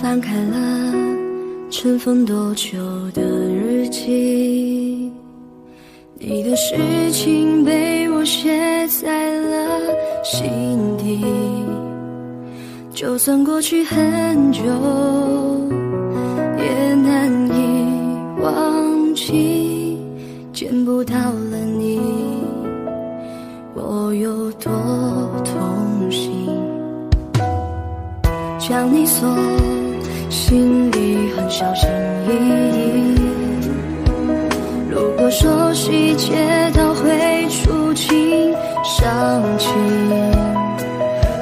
翻开了尘封多久的日记，你的事情被我写在了心底，就算过去很久也难以忘记，见不到了你我有多痛心，将你锁心里很小心翼翼，如果说细节都会触景伤情，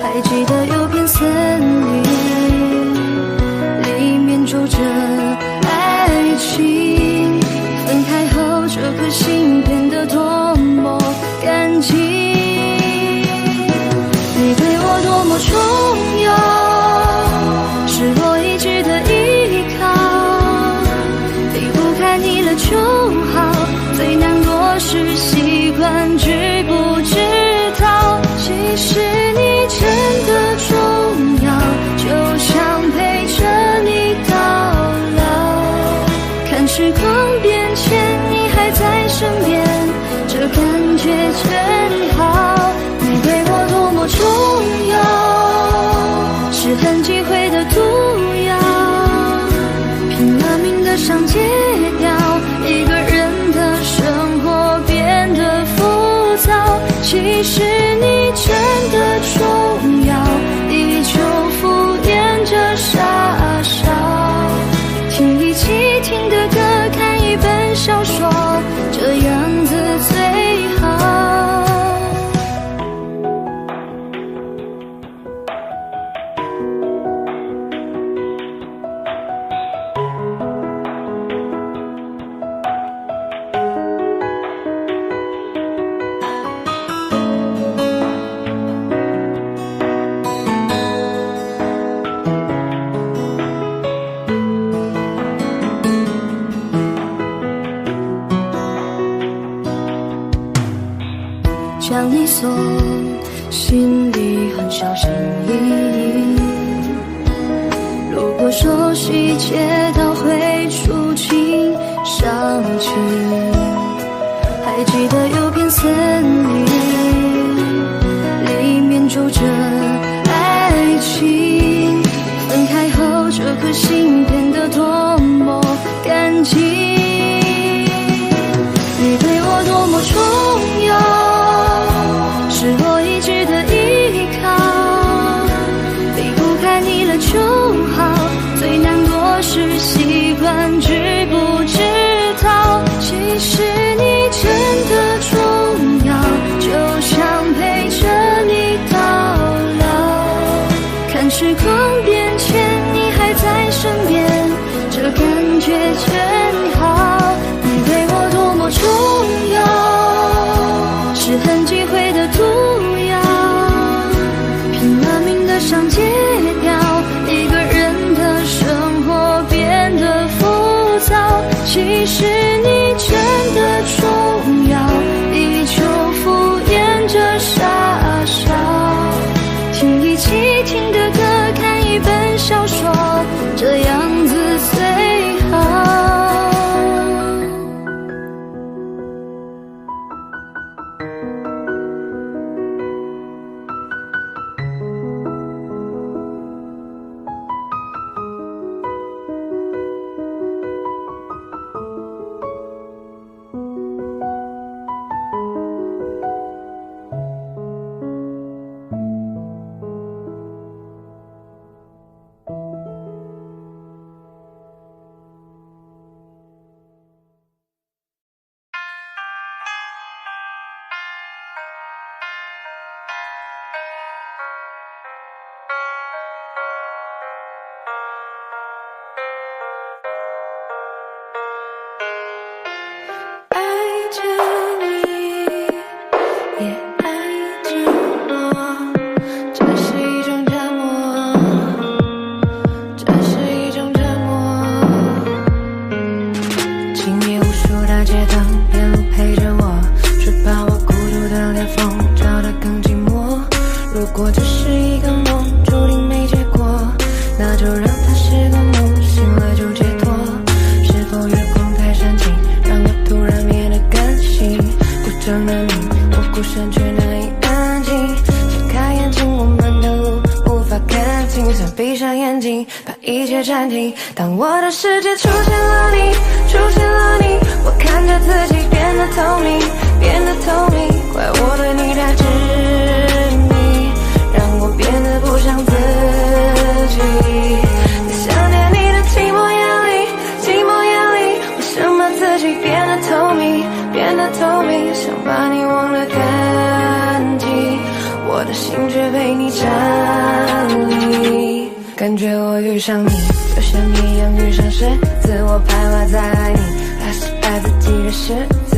还记得有片森林里面住着爱情，分开后这颗心变得多么干净，你对我多么重要，是我一直的依靠，离不开你了就好，最难过是习惯知不知道，其实你真的重要，就想陪着你到老，看时光变迁你还在身边，这感觉真好，你对我多么重要，是很忌讳的毒药，拼了命的想戒掉，一个人的生活变得浮躁，其实你真的重要，依旧敷衍着傻笑，听一起听的歌，看一本小说，这样子最好。将你锁心里很小心翼翼，如果说细节都会触景伤情，还记得有片森林里面住着爱情，分开后这颗心变得多么干净，你对我多么重要，是我一直的依靠，离不开你了就好，最难过是习惯知不知道，其实你真的重要，就想陪着你到老，看时光变迁你还在身边，这感觉真好，你对我多么重要，是很忌讳的毒药，拼了命的想戒掉，一个人的生活变得浮躁，其实你真的重要，依旧敷衍着傻笑，听一起听的歌，看一本眼睛，把一切暂停。当我的世界出现了你，出现了你，我看着自己变得透明，变得透明。怪我对你太执迷，让我变得不像自己。在想念你的寂寞夜里，寂寞夜里，我想把自己变得透明，变得透明，想把你忘得干净，我的心却被你占领。感觉我遇上你，就像一样遇上狮子，我徘徊在爱你，还是爱自己的狮子。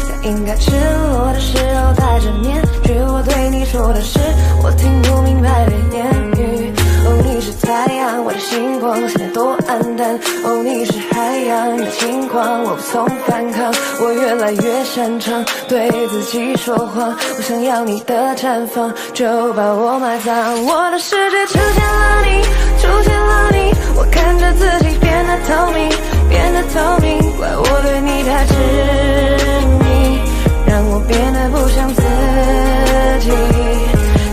在应该赤裸的时候戴着面具，我对你说的是我听不明白的言语。哦，你是太阳，我的星光，现在多黯淡。哦，你是海洋，你的轻狂，我无从反抗。我越来越擅长对自己说谎，我想要你的绽放，就把我埋葬。我的世界出现了你，出现了你，我看着自己变得透明，变得透明。怪我对你太执迷，让我变得不像自己。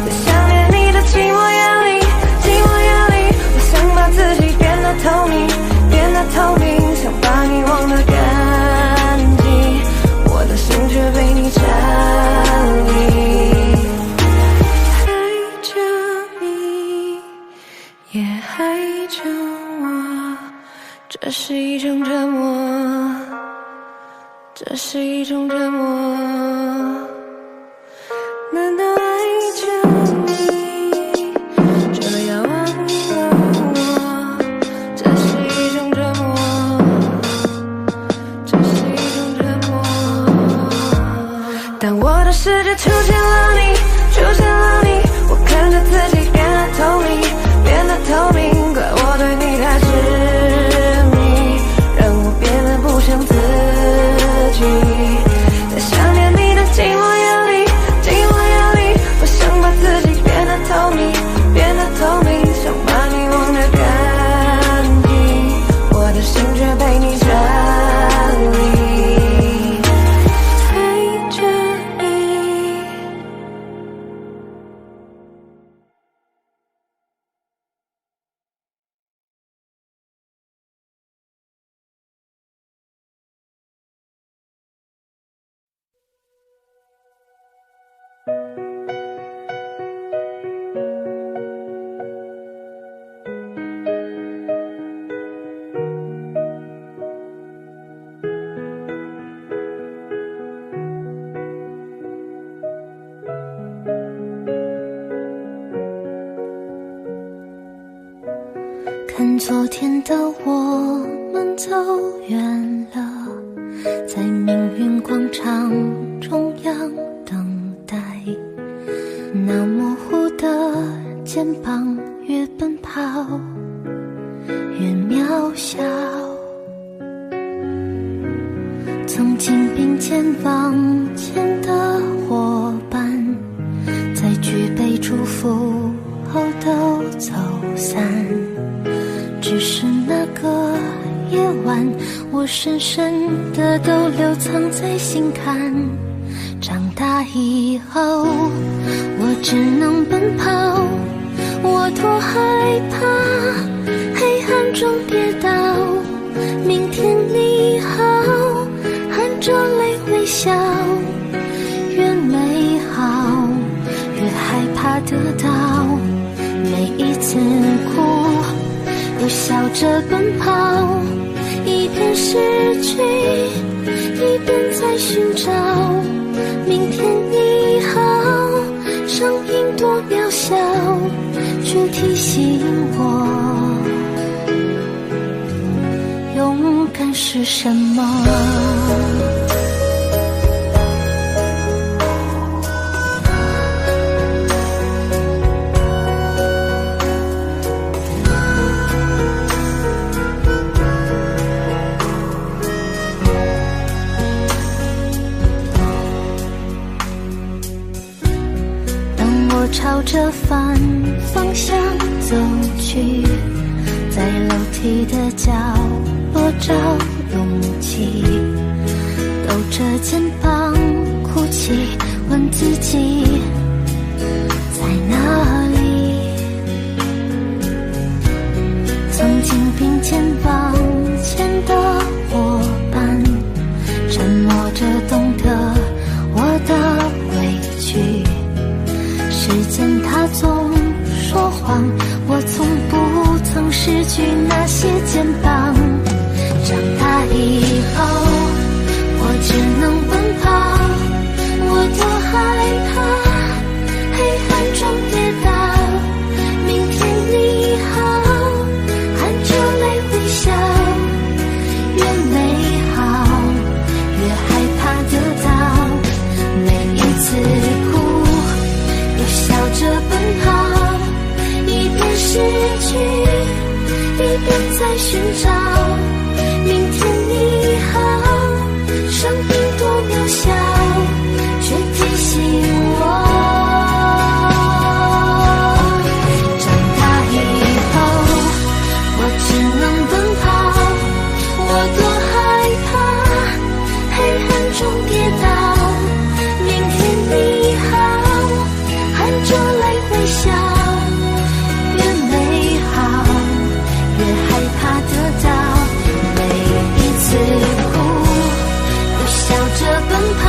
在想念你的寂寞夜里，寂寞夜里，我想把自己变得透明，变得透明，想把你忘得干净，我的心却被你占领。爱着你，也爱着我，这是一种折磨，这是一种折磨。难道爱着你就要忘了我？这是一种折磨，这是一种折磨。当我的世界出现了你，出现了你，我看着自己变得透明，变得透明。怪我对你太执迷，让我变得不像自己。在想念你的寂寞夜里，寂寞夜里，我想把自己变得透明，变得透明，想把你忘得干净，我的心却被你占领。爱着你。看昨天的我们走远了，在命运广场中央等待，那模糊的肩膀越奔跑越渺小，曾经并肩往前的伙伴，在举杯祝福后都走散。只是那个夜晚，我深深的都留藏在心坎。长大以后，我只能奔跑，我多害怕黑暗中跌倒。明天你好，含着泪微笑，越美好越害怕得到。每一次哭又笑着奔跑，一边失去一边在寻找。明天你好，声音多渺小，却提醒我勇敢是什么。朝着反方向走去，在楼梯的角落找勇气，抖着肩膀哭泣，问自己在哪里。经并肩往前的伙伴，沉默着懂得我的委屈。时间它总说谎，我从不曾失去那些肩膀。长大以后我只能奔跑，我多害怕黑暗中跌倒。明天你好，含着泪微笑，越美好越害怕得到。每一次哭又笑着奔跑，一边失去一边在寻找。明天你好，生命多渺小，却提醒我，长大以后我只能奔跑，我多害怕黑暗中跌倒。明天你好，含着泪微笑，越美好越害怕得到。哭又笑着奔跑，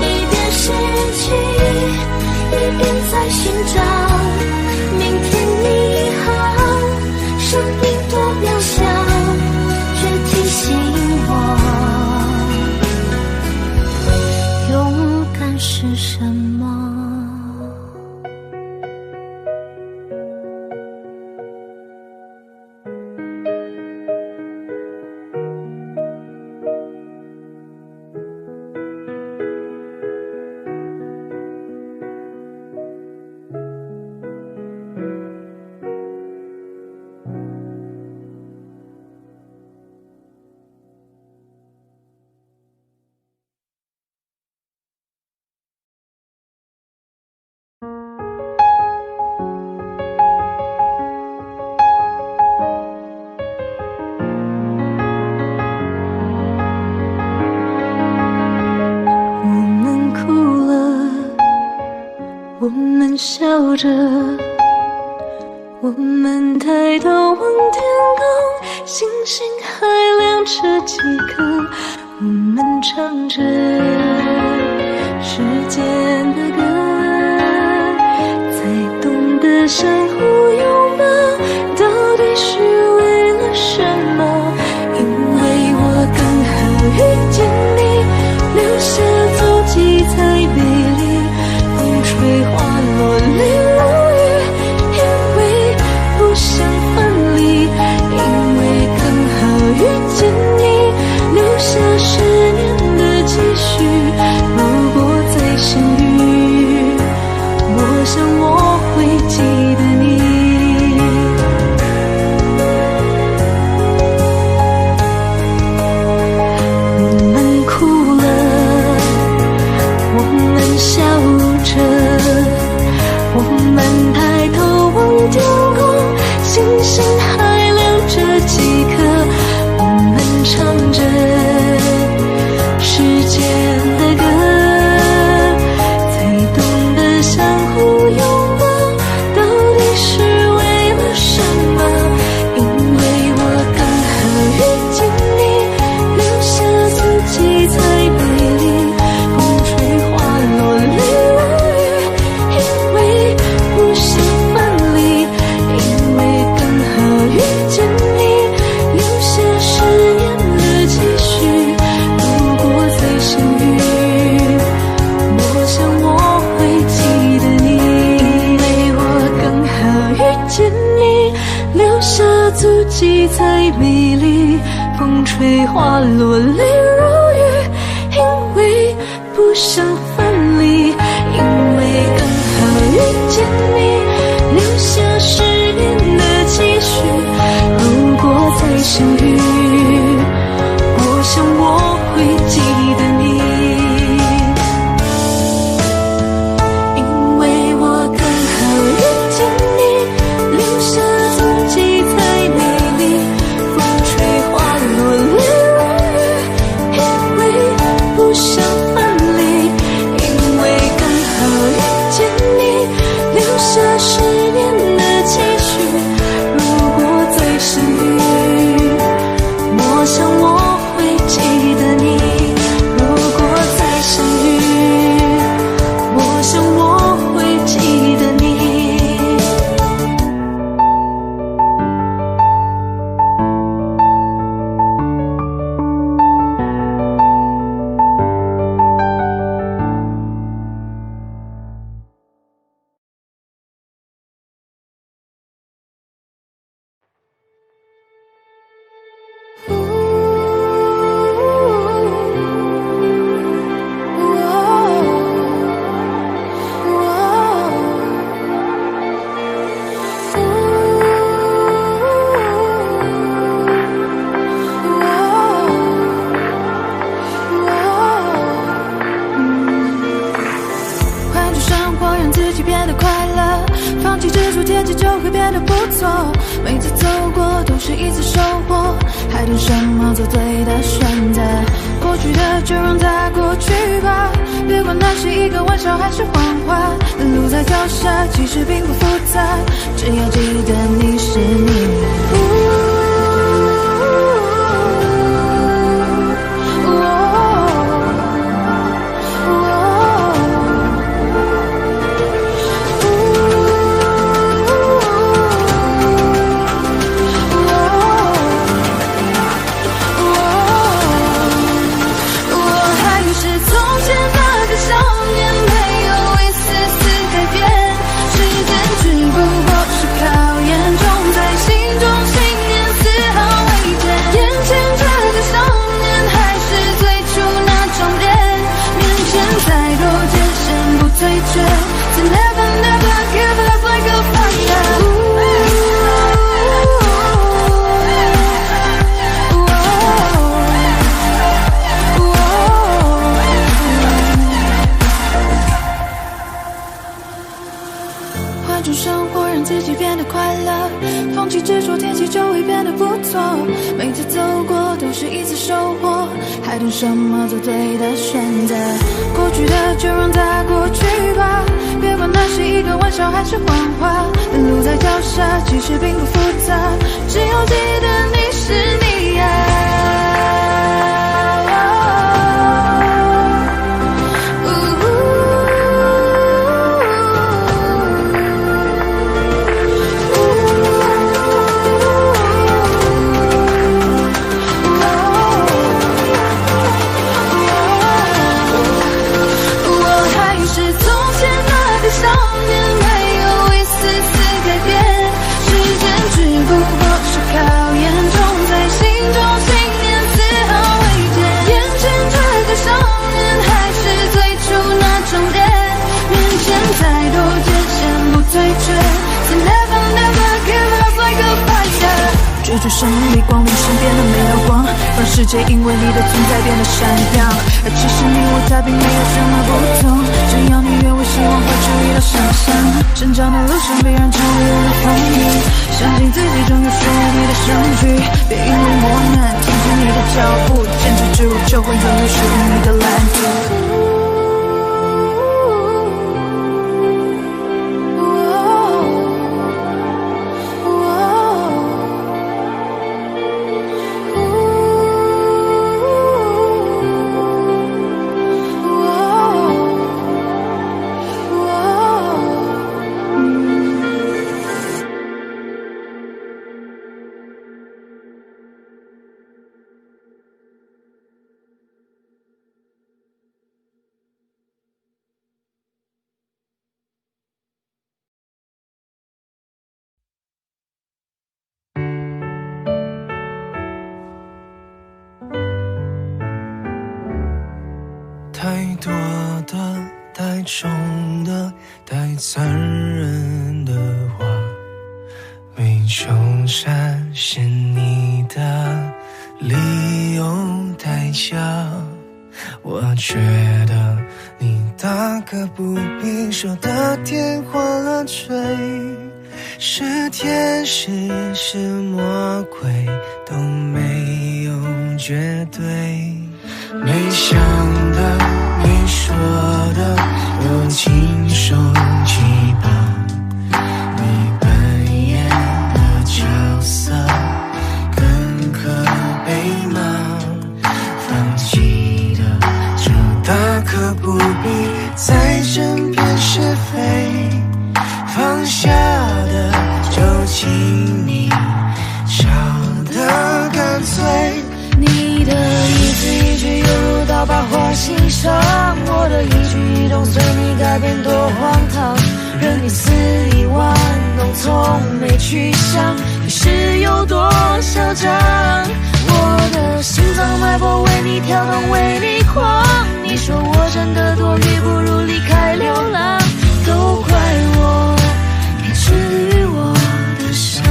一边失去一边在寻找。明天你好，生命多渺小，却提醒我，勇敢是什么。我们笑着，我们抬头望天空，星星还亮着几颗。我们唱着时间的歌，才懂得相互拥抱，到底是为了什么？因为我刚好遇见你，留下足迹才美丽。风吹花落泪如雨，因为不想分离，因为刚好遇见你，留下10年的积蓄。如果再相遇，我想我会记得你。我们哭了，我们笑着，我们抬头望天空，星星还亮着几颗。我们唱着时间的歌，才懂得相互拥抱，到底是为了什么？因为我刚好遇见你，留下足迹才美丽。风吹花落泪如雨，因为不想分离，因为刚好遇见你，留下10年的积蓄。如果再相遇，我想我会记得你，因为我刚好遇见你，留下足迹才美丽。风吹花落泪如雨，因为不想分离，因为刚好遇见你，留下10年的积蓄。如果再相遇，我想我会记得你，因为我刚好遇见你，留下足迹才美丽。风吹花落泪如雨，因为不想分离，因为刚好遇见你，留下10年的积蓄。如果再相变得不错，每次走过都是一次收获，还等什么做对的选择？过去的就让它过去吧，别管那是一个玩笑还是谎话。路在脚下，其实并不复杂，只要记得你是你。换种生活，让自己变得快乐，放弃执着，天气就会变得不错。每次走过都是一次收获，还等什么做对的选择？过去的就让它过去吧，别管那是一个玩笑还是谎话。路在脚下，其实并不复杂，只要记得你是你追逐胜利，光临身边的每道光，让世界因为你的存在变得闪亮。而其实你我他并没有什么不同，只要你愿为希望会注意到想象。成长的路上必然常会有人风雨，相信自己终有属于你的胜局。别因为磨难停止你的脚步，坚持住就会拥有属于你的蓝图。太多的、太重的、太残忍的话，没求展现你的理由太假。我觉得你大可不必说的天花乱坠，是天使是魔鬼都没有绝对。没想的没说的又亲手击败，你扮演的角色更可被骂。放弃的就大可不必再争辩是非，放下的就请你笑得干脆。你的一字一句犹如刀疤划心上，我的一举一动随你改变多荒唐，任你肆意玩弄，从没去想你是有多嚣张。我的心脏脉搏为你跳动，为你狂。你说我真的多余，不如离开流浪。都怪我没治愈我的伤。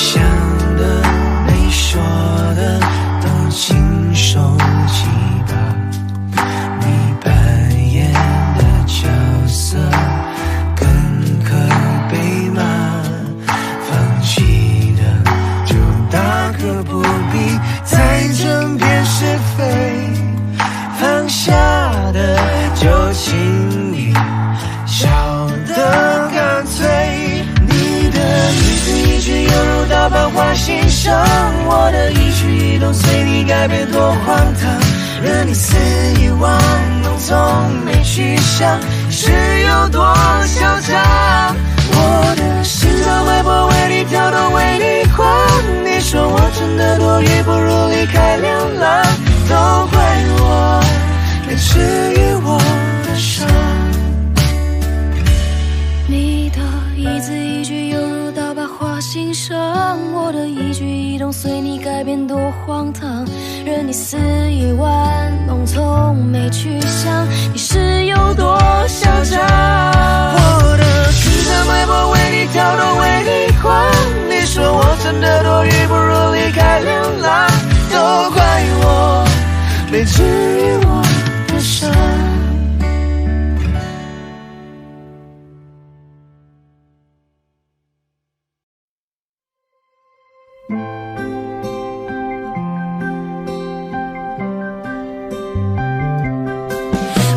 想的没说的都亲手记吧，你扮演的角色更可被骂，放弃的就大可不必再争辩是非，放下的就轻易笑得干脆。你的一字一句犹如刀疤划心上，我的一举一动随你改变多荒唐，任你肆意玩弄，从没去想是有多嚣张。我的心脏脉搏为你跳动，为你晃，你说我真的多余，不如离开流浪，都怪我没治愈我的伤。你的一字一句犹如刀疤划心上，我的一举一动随你改变多荒唐，任你肆意玩弄，从没去想你是有多嚣张。我的心脏脉搏为你跳动，为你晃，你说我真的多余，不如离开流浪，都怪我没治愈我的伤。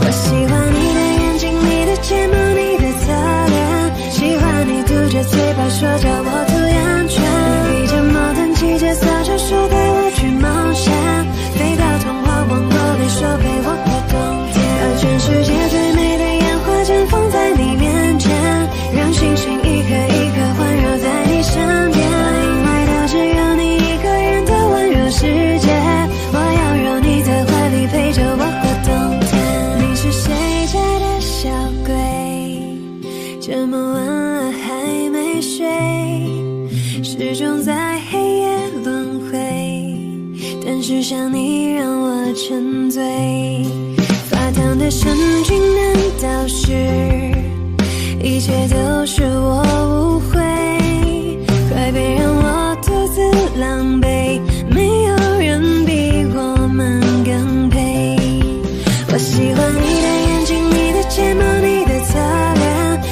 我喜欢你的眼睛，你的睫毛，你的侧脸，喜欢你嘟着嘴巴说叫我涂眼圈，披着毛毯骑着扫帚说带我去冒险，飞到童话王国里说陪我过冬天，把全世界最美的烟花绽放在你面前，让星星一颗一颗环绕在你身边，因为它只有你一个人的温柔世界，我要让你在怀里陪着我过冬天。你是谁家的小鬼，这么晚了还没睡，始终在黑夜轮回，但是想你让我沉醉。发烫的神经难道是一切都是我误会，快别让我独自狼狈，没有人比我们更配。我喜欢你的眼睛，你的睫毛，你的侧脸，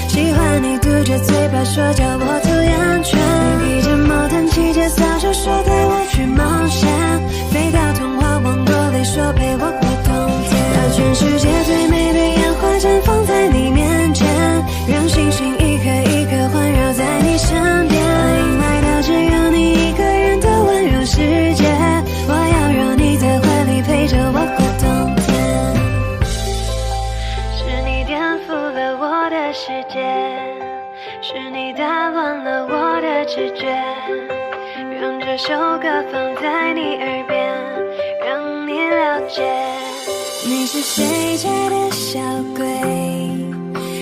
喜欢你嘟着嘴巴说叫我涂眼圈，披着毛毯骑着扫帚说带我去冒险，飞到童话王国里说陪我过冬天，把全世界最美的烟花绽放在你面前，让星星一颗一颗环绕在你身边，因为它只有你一个人的温柔世界，我要让你在怀里陪着我过冬天。是你颠覆了我的世界，是你打乱了我的直觉，让这首歌放在你耳边，让你了解。你是谁家的小鬼，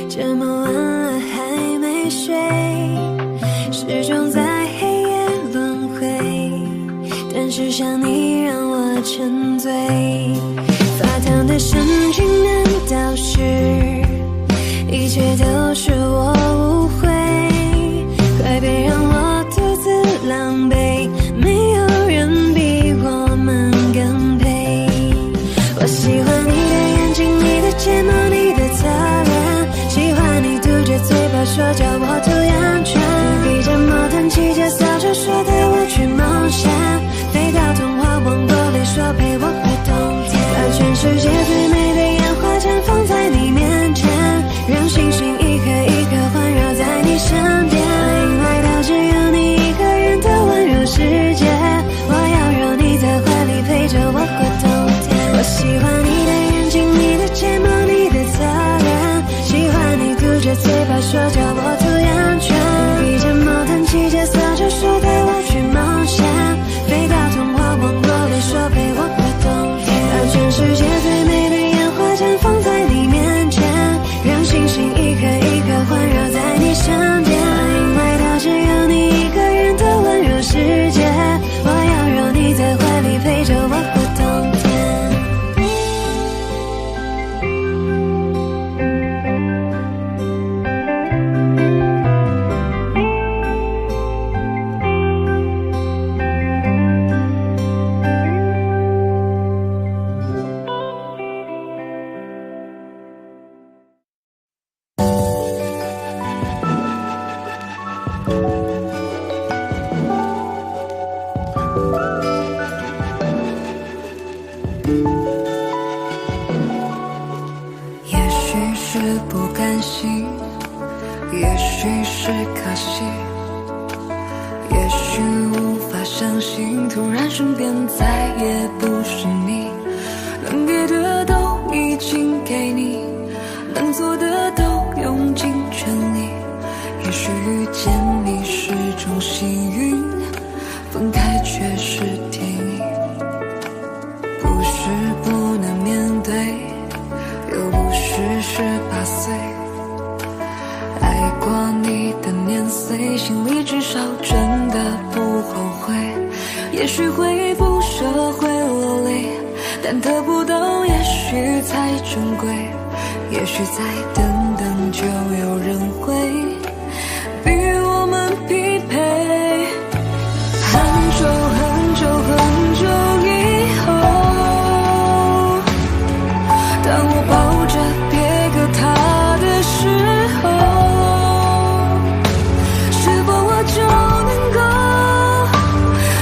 这么晚了还没睡，始终在黑夜轮回，但是想你让我沉醉。发烫的神经难道是一切都是我误会，快别让我独自狼狈，没有人比我们更配。我喜欢你的眼睛，你的睫毛，你的侧脸，喜欢你嘟着嘴巴说叫我涂眼圈，披着毛毯骑着扫帚说带我去冒险，飞到童话王国里说陪我过冬天，把全世界最美的烟花绽放在你面前，让星星一颗一颗也许是不甘心，也许是可惜，也许无法相信，突然身边再也不是你。能给的都已经给你，能做的都用尽全力。也许遇见你是种幸运，分开却是天意。不是不能面对，又不是18岁。爱过你的年岁，心里至少真的不后悔。也许会不舍会落泪，但得不到也许才珍贵。也许再等等就有人会与我们匹配。很久很久很久以后，当我抱着别个他的时候，是否我就能够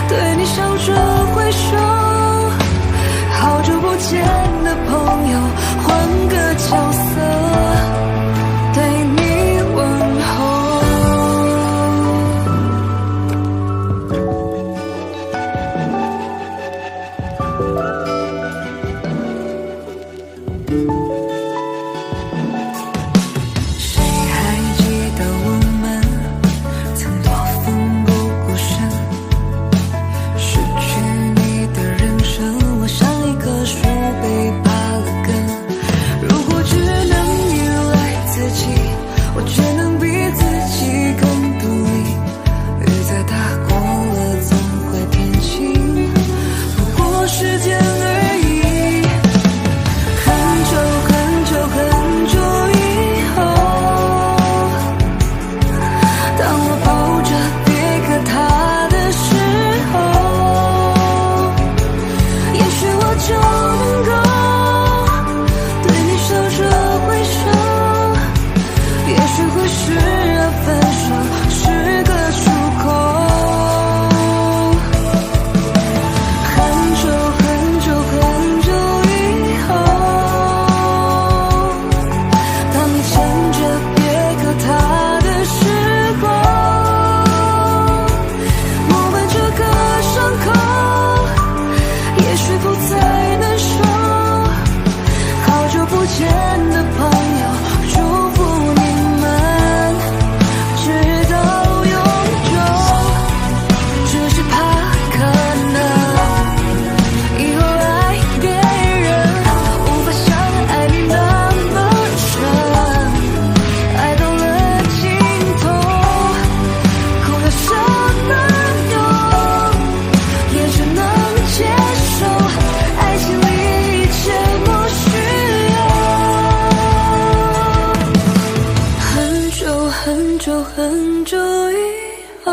对你笑着挥手？好久不见的朋友，换个角色对你问候。谁还记得我们曾多奋不顾身？失去你的人生，我像一棵树被拔了根。如果只能依赖自己，我只能比自己更独立。雨再大过了总会天晴，不过时间而已。很久很久很久以后，当我抱着别个他的时候，也许我就能够对你笑着挥手。也许会视分手是个出口。很久很久很久以后，当你牵着别个他的时候，我们这个伤口也许不再能收。好久不见的朋友，祝福你们直到永久。只是怕可能以后爱别人无法像爱你那么深，爱到了尽头，哭有什么用？也只能接受，爱情里一切不需要。很久很久很久以后，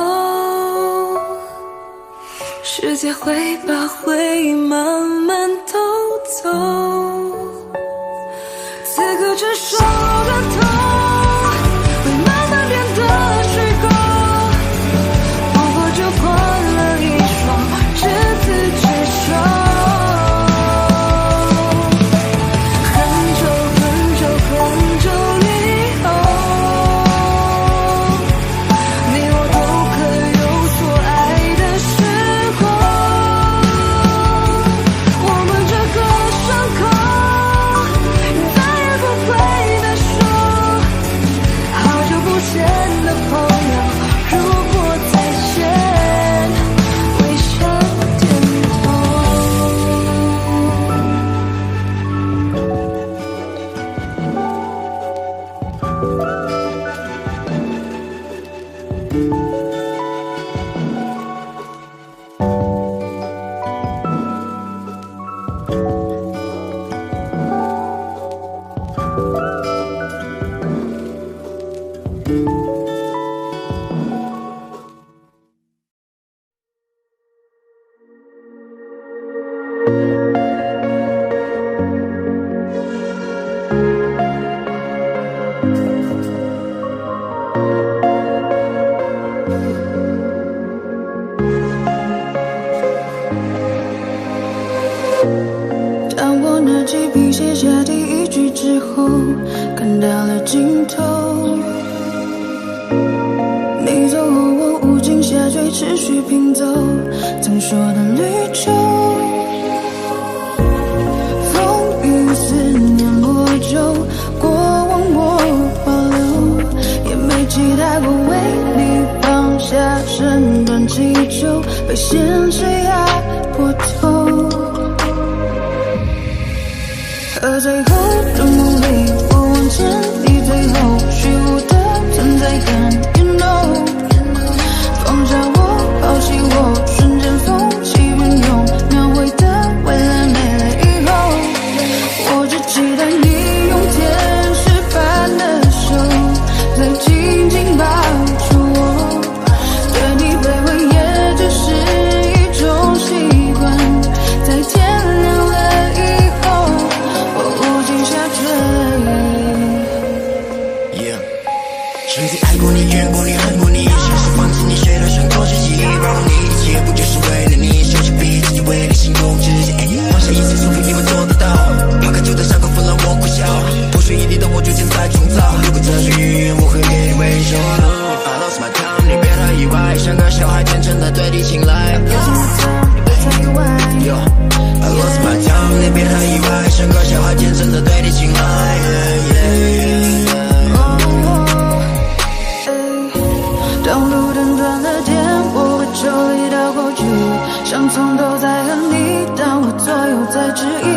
世界会把回忆慢慢偷走，此刻这首歌头会慢慢变得虚构，不过就换了一双执子之手。很久很久很久以后，你我都可有所爱的时候，我们这个伤口再也不会难受。好久不见的朋友，如果再见，微笑点持续拼走曾说的旅程。风雨思念魔咒，过往我保留，也没期待过为你放下身段祈求，被现实压破头。而最后的梦里，我望见你最后虚无的存在感 You know， 放下我，抛弃我，瞬间风起云涌，描绘的未来没了以后，我只期待你用天使般的手再紧紧抱住我，对你卑微也只是一种习惯，在天亮了以后我无尽下坠。 Yeah， 曾经爱过你，怨过你，恨过你，现实放肆你，谁都想做自己，包容你，一切不就是为了你，休息逼自己为你心动直接，放下一切束缚，你会做得到，抛开旧的伤口，不让我苦笑，不需一地的我决定再创造，如果这是预言，我会给你微笑。I lost my time， 你别太意外，像个小孩天真的对你青睐。Yo， I lost my time， 你别太意外，像个小孩天真的对你青睐。当路灯断了电，我会抽离到过去，像从头在和你，当我左右在质疑，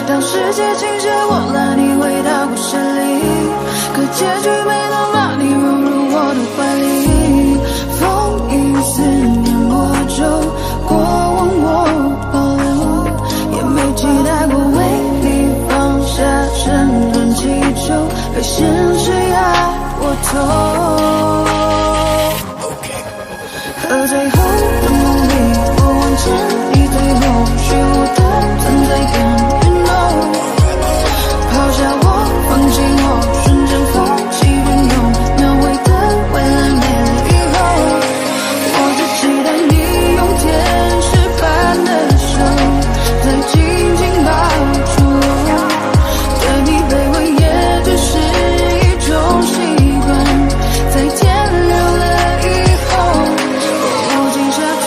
当世界倾斜，我拉你回到故事里，可结局没能把你融入我的怀里。风雨思念魔咒，过往我保留，也没期待过为你放下身段祈求，被现实压过头。而最后的梦里，我望见你最后虚无的存在感 You know， 抛下我，放弃我，瞬间风起云涌，描绘的未来没了以后，我只期待你用天使般的手再紧紧抱住我，对你卑微也只是一种习惯，在天亮了以后无尽下坠。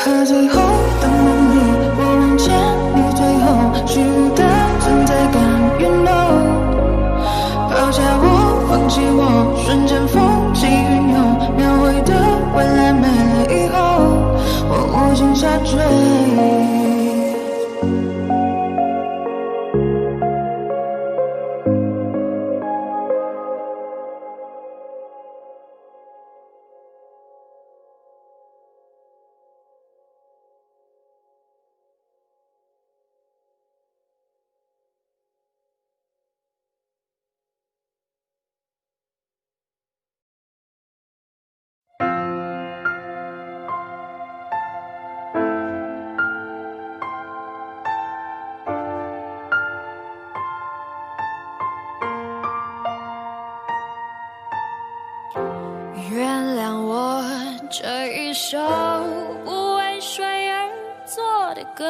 和最后的梦里，我望见你最后虚无的存在感 You know， 抛下我，放弃我，瞬间风起云涌，描绘的未来没了以后我无尽下坠。原谅我这一首不为谁而作的歌，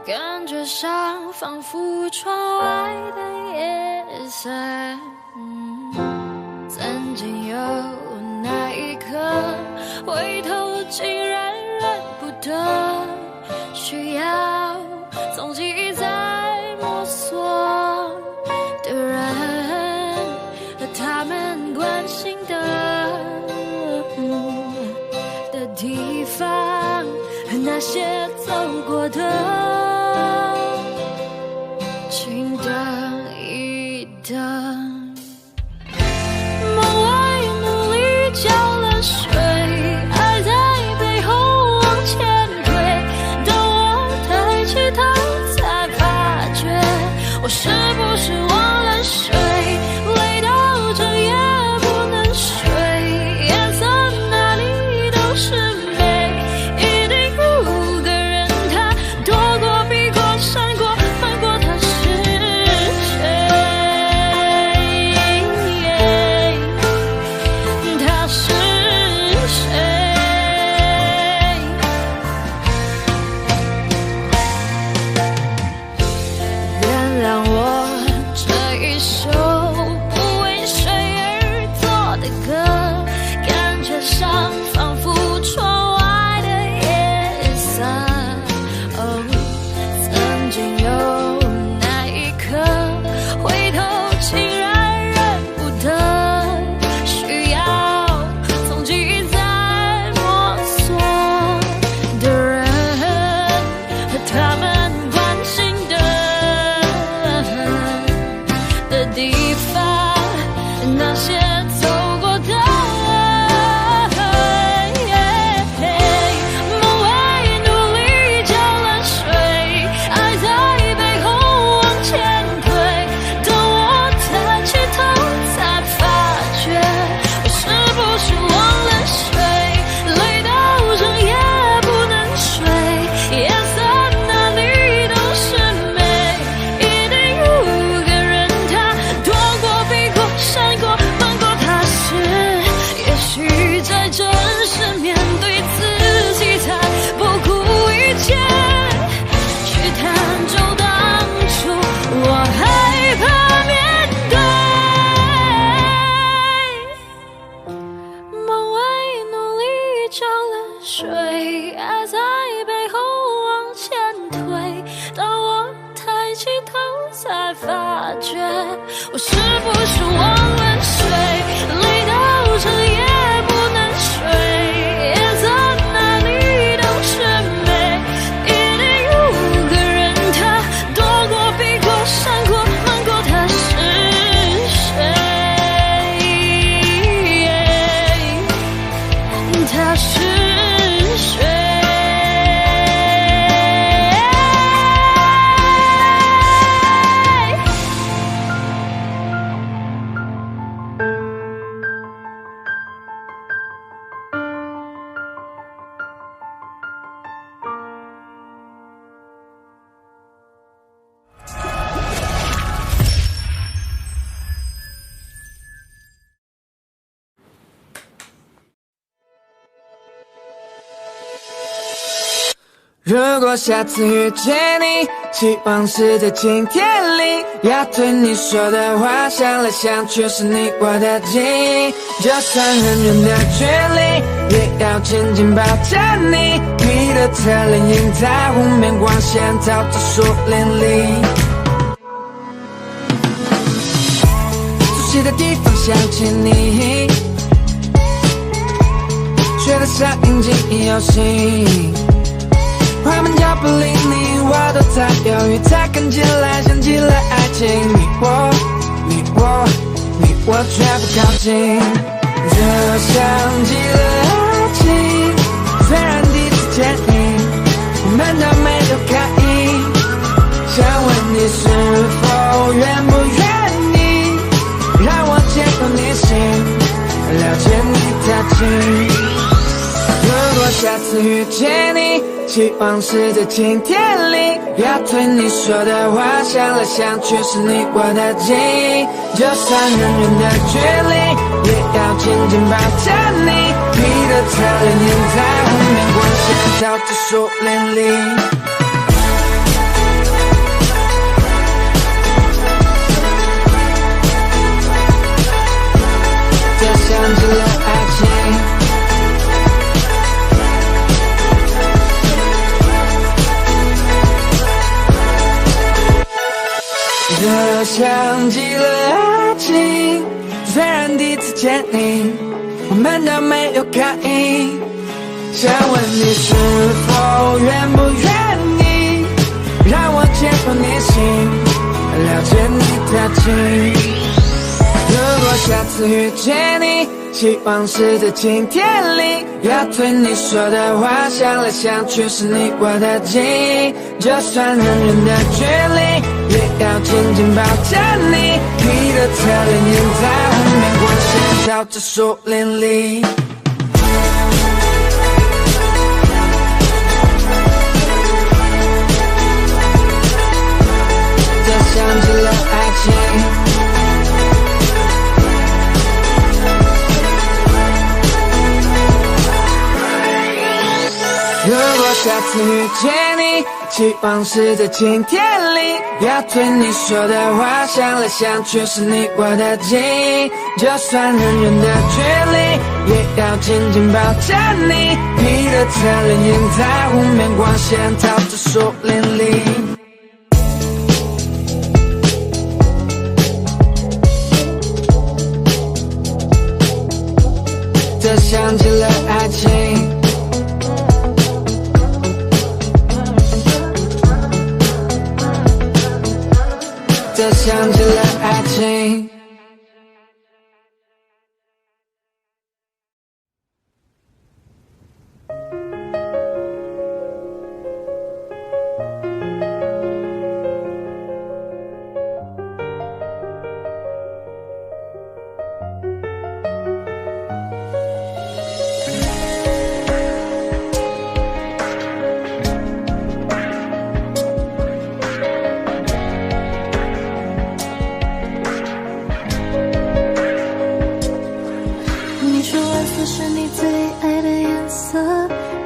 感觉上仿佛窗外的夜色。曾经有那一刻，回头竟然认不得，需要从记忆再摸索的人和他们关心的地方，和那些走过的，请等一等。梦外努力浇了水，爱在背后往前推，等我抬起头才发觉，我是不是忘了睡，累到整夜不能睡，颜色哪里都是美，一定有个人他躲过避过闪过翻过，他是谁，他是谁。原谅我这地方，那些走过的梦为努力浇了水，爱在背后往前推，当我抬起头才发觉，我是不是忘了睡，累到整夜不能睡，夜色哪里都是美，一定有个人他躲过避过闪过瞒过他时，也许在真实面对自己才不顾一切去探究当初我害怕面对，梦为努力浇了水，爱在背后往前推，当我抬起头才发觉，我是不是忘了睡，累到整夜不能睡，夜色哪里都是美，一定有个人他躲过避过闪过瞒过他是谁，他是谁？如果下次遇见你，希望是在今天里，要对你说的话，想来想去是你我的记忆。就算很远的距离，也要紧紧抱着你。你的侧脸映在湖面光线，照着树林里。熟悉的地方想起你，觉得上瘾记忆犹新。快门脚步离你我都在犹豫，才看起来像极了爱情。你我却不靠近，就像极了爱情。虽然第一次见你，我们都没有开意，想问你是否愿不愿意让我接入你心，了解你的情。如果下次遇见你，希望是在今天里，要对你说的话，想来想去是你我的记忆。就算很远的距离，也要紧紧抱着你。你的侧脸映在湖面光线，照着树林里。就像极了爱情。就像极了爱情，虽然第一次见你，我们都没有开意，想问你是否愿不愿意让我接入你心，了解你的情。如果下次遇见你，希望是在今天里，要对你说的话，想来想去是你我的记忆。就算很远的距离，也要紧紧抱着你。你的侧脸映在湖面光线，照着树林里。就像极了爱情。如果下次遇见你，希望是在今天里，要对你说的话，想来想去是你我的记忆。就算很远的距离，也要紧紧抱着你。你的侧脸映在湖面光线，照着树林里。这像极了爱情。的想起了爱情。你说蓝色是你最爱的颜色，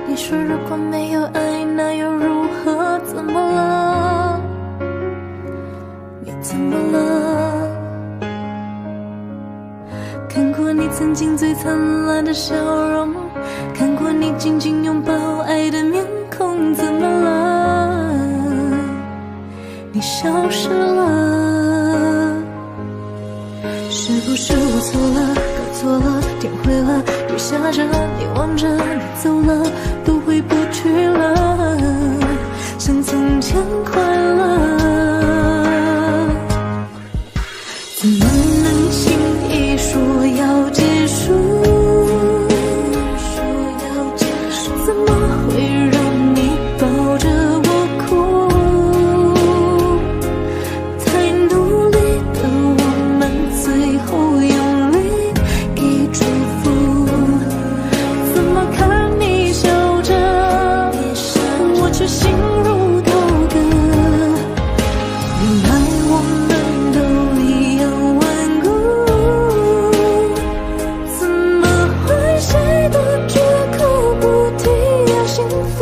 你说如果没有爱那又如何，怎么了？你怎么了？看过你曾经最灿烂的笑容，看过你紧紧拥抱爱的面孔，怎么了？你消失了。是不是我错了，搞错了，天灰了，雨下着，你望着，你走了，都回不去了，像从前快乐，怎么能轻易说要结束？怎么会让你抱着我哭？太努力的我们，最后用力给祝福。怎么看你笑着，我却心如刀割。原来我们都一样顽固，怎么会谁都绝口不提要幸福？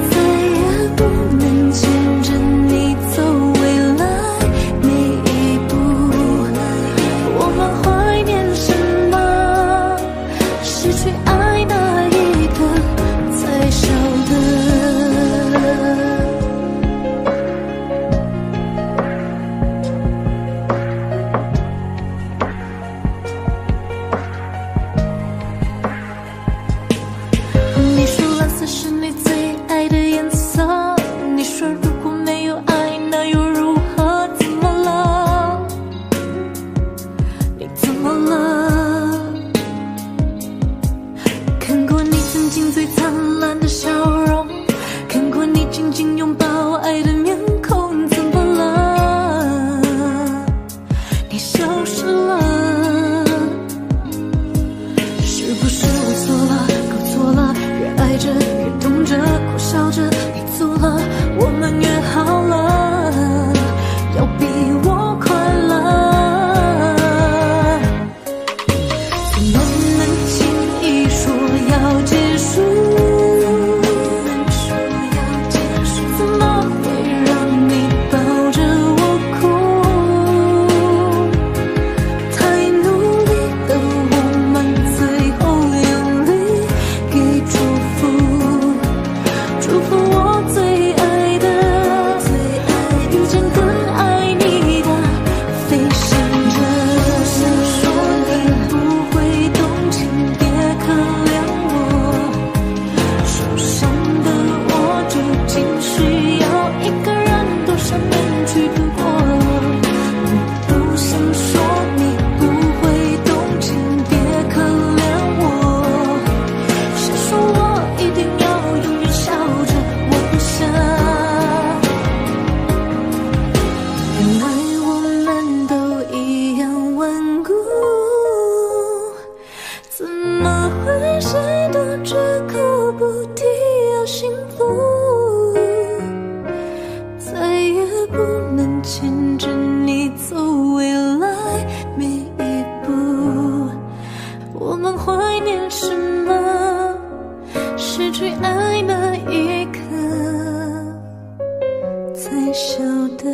再也不能牵着你走未来每一步。我们怀念什么？失去爱那一刻才晓得。你说蓝色是你最爱的颜色，你说如果没有爱那又如何，怎么了？你怎么了？看过你曾经最灿烂的笑容，看过你紧紧拥抱爱的面孔，怎么了？你消失了。是不是我错了，搞错了，越爱着越懂着，苦笑着你走了，我们约好了，要比我快乐。怎么能轻易说要结束？怎么会让你抱着我哭？太努力的我们，最后用力给祝福。祝福我最爱的，遇见更爱你的，飞翔着。说你不会动情，别可怜我。受伤的我究竟需要一个人躲下面去度过？我不想说你不会动情，别可怜我。谁说我一定要永远笑着？我不想。原来我们都一样顽固，怎么会谁都绝口不提要幸福？再也不能牵着你走未来每一步。我们怀念什么？失去爱那一刻才晓得。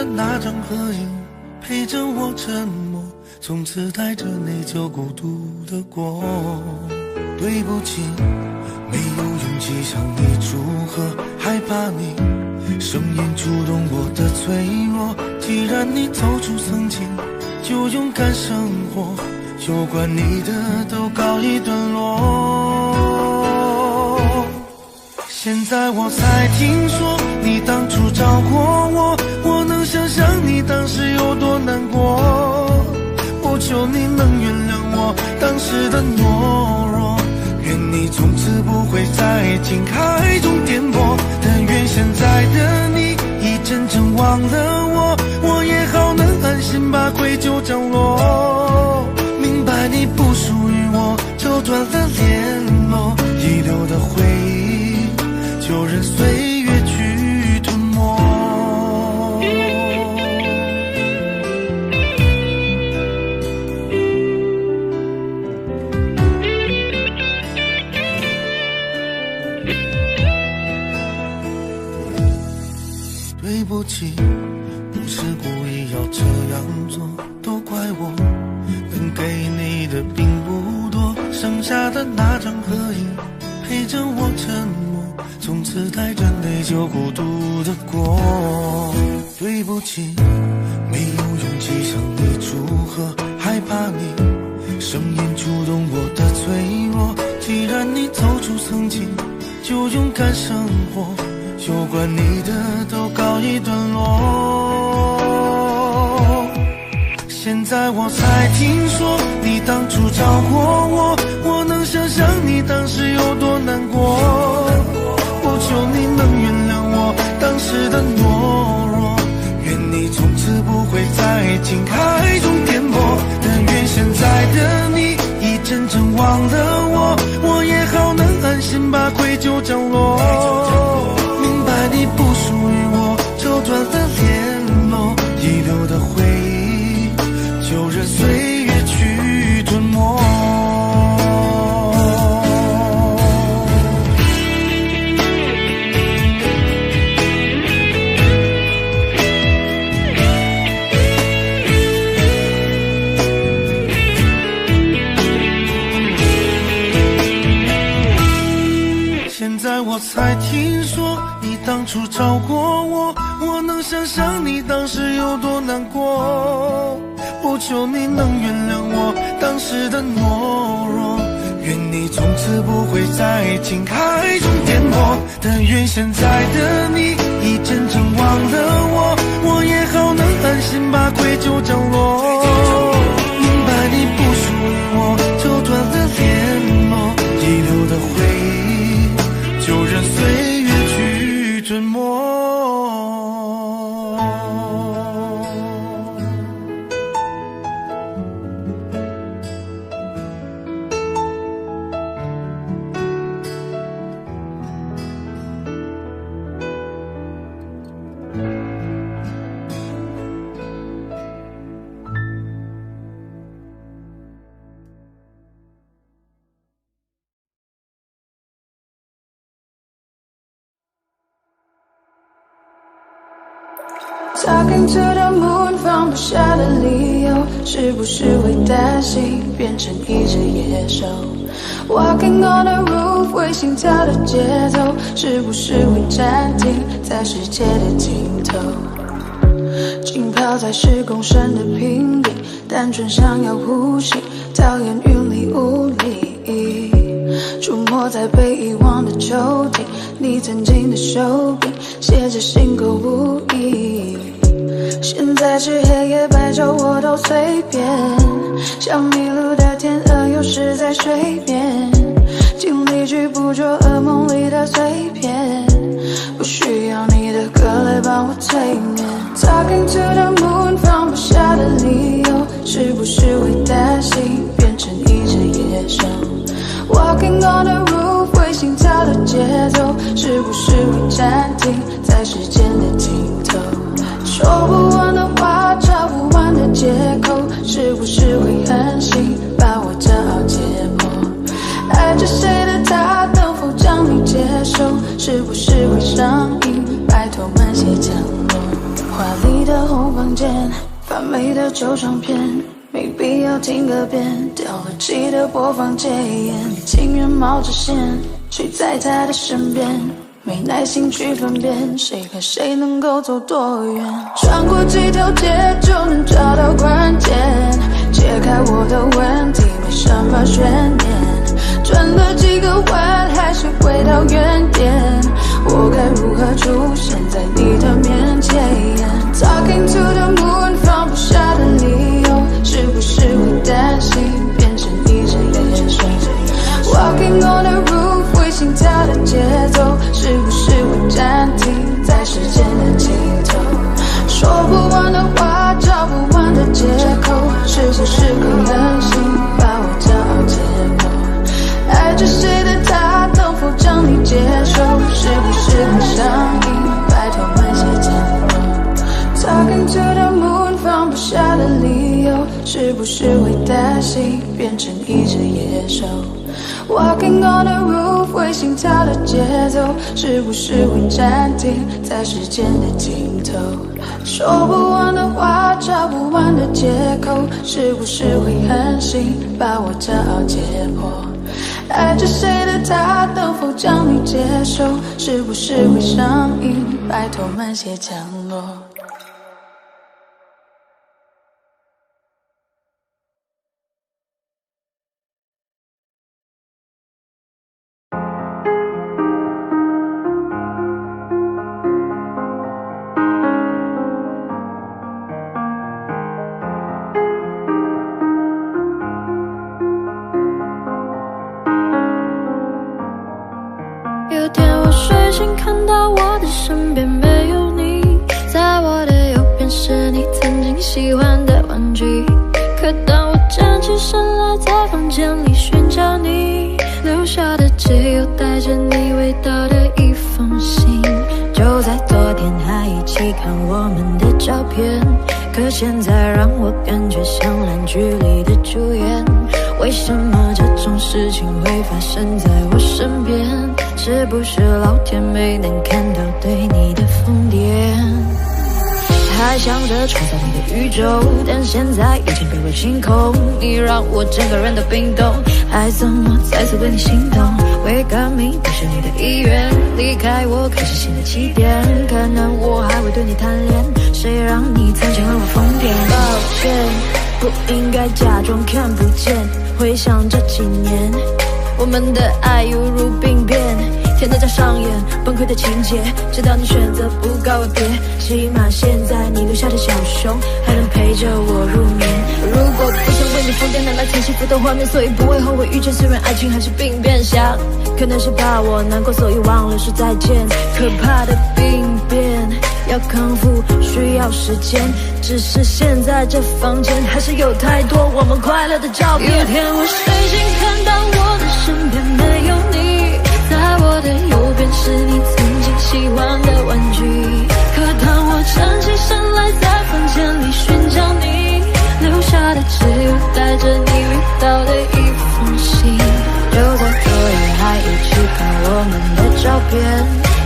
的那张合影，陪着我沉默，从此带着内疚孤独的过。对不起，没有勇气向你祝贺，害怕你声音触动我的脆弱。既然你走出曾经，就勇敢生活，有关你的都告一段落。现在我才听说你当初找过我，我能想象你当时有多难过。我求你能原谅我当时的懦弱，愿你从此不会在爱情海中颠簸。但愿现在的你已真正忘了我，我也好能安心把愧疚降落。明白你不属于我，就断了联络，遗留的回忆就任岁月去吞没。对不起，不是故意要这样做，都怪我能给你的并不多。剩下的那张合影，陪着我沉默，从此带着内疚孤独的过。对不起，没有勇气向你祝贺，害怕你声音触动我的脆弱。既然你走出曾经，就勇敢生活，有关你的都告一段落。现在我才听说你当初找过我，我能想象你当时有多难过。我求你能原谅我当时的懦弱，愿你从此不会在爱情海中颠簸。但愿现在的你已真正忘了我，我也好能安心把愧疚降落。明白你不属于我，就断了联络，遗留的回忆就任岁月去吞没。现在我才听说你当初找过我，我能想象你当时有多难过。我求你能原谅我当时的懦弱，愿你从此不会在爱情海中颠簸。但愿现在的你已真正忘了我，我也好能安心把愧疚降落。明白你不属于我，就断了联络，遗留的回忆就任岁月去吞没。Talking to the moon 放不下的理由，是不是会担心变成一只野兽 Walking on the roof 为心跳的节奏，是不是会暂停在世界的尽头？浸泡在10公升的瓶里，单纯想要呼吸，讨厌云里雾里，出没在被遗忘的抽屉，你曾经的手柄写着心口不一。现在是黑夜白昼我都随便，像迷路的天鹅有时在水面，尽力去捕捉噩梦里的碎片，不需要你的歌来帮我催眠。Talking to the moon 放不下的理由，是不是会担心变成一只野兽 Walking on the roof 为心跳的节奏，是不是会暂停在时间的尽头？说不完的话，找不完的借口，是不是会狠心把我骄傲解剖？爱着谁的他能否将你接受？是不是会上瘾？拜托慢些降落，话巴黎的红房间，发霉的旧唱片，没必要听个遍，掉了记得播放戒烟，情愿冒着险睡在他的身边，没耐心去分辨谁和谁能够走多远，穿过几条街就能找到关键，解开我的问题没什么悬念，转了几个弯还是回到原点，我该如何出现在你的面前 Talking to the moon 放不下的理由，是不是会担心变成一只野兽 Walking on the roof 会心跳的节奏，是不是会暂停在时间的尽头，说不完的话找不完的借口，是不是会狠心把我骄傲解剖，爱着谁的他能否将你接受，是不是会上瘾拜托慢些降落 Talking to the moon 放不下的理由，是不是会担心变成一只野兽， Walking on the roof 会心跳的节奏，是不是会暂停在时间的尽头，说不完的话找不完的借口，是不是会狠心把我骄傲解剖，爱着谁的他能否将你接受，是不是会上瘾拜托慢些降落。有天我睡醒看到我的身边没有你，在我的右边是你曾经喜欢的玩具，可当我站起身来在房间里寻找你留下的，只有带着你味道的一封信。就在昨天还一起看我们的照片，可现在让我感觉像烂剧里的主演，为什么这种事情会发生在我身边，是不是老天没能看到对你的疯癫，还想着创造你的宇宙，但现在已经被我清空，你让我整个人都冰冻，爱怎么再次为你心动，为革命不是你的意愿，离开我开始新的起点，可能我还会对你贪恋，谁让你曾经让我疯癫，抱歉不应该假装看不见，回想这几年我们的爱犹如病变，天都在上演崩溃的情节，直到你选择不告而别，起码现在你留下的小熊还能陪着我入眠，如果不想为你疯癫，拿来填幸福的画面，所以不会后悔遇见，虽然爱情还是病变，想可能是怕我难过，所以忘了说再见，可怕的病变要康复需要时间，只是现在这房间还是有太多我们快乐的照片，有天我睡醒看到我的身边没有你，在我的右边是你曾经喜欢的玩具，可当我站起身来在房间里寻找你留下的，只有带着你味道的一封信，就在昨夜还一起看我们的照片，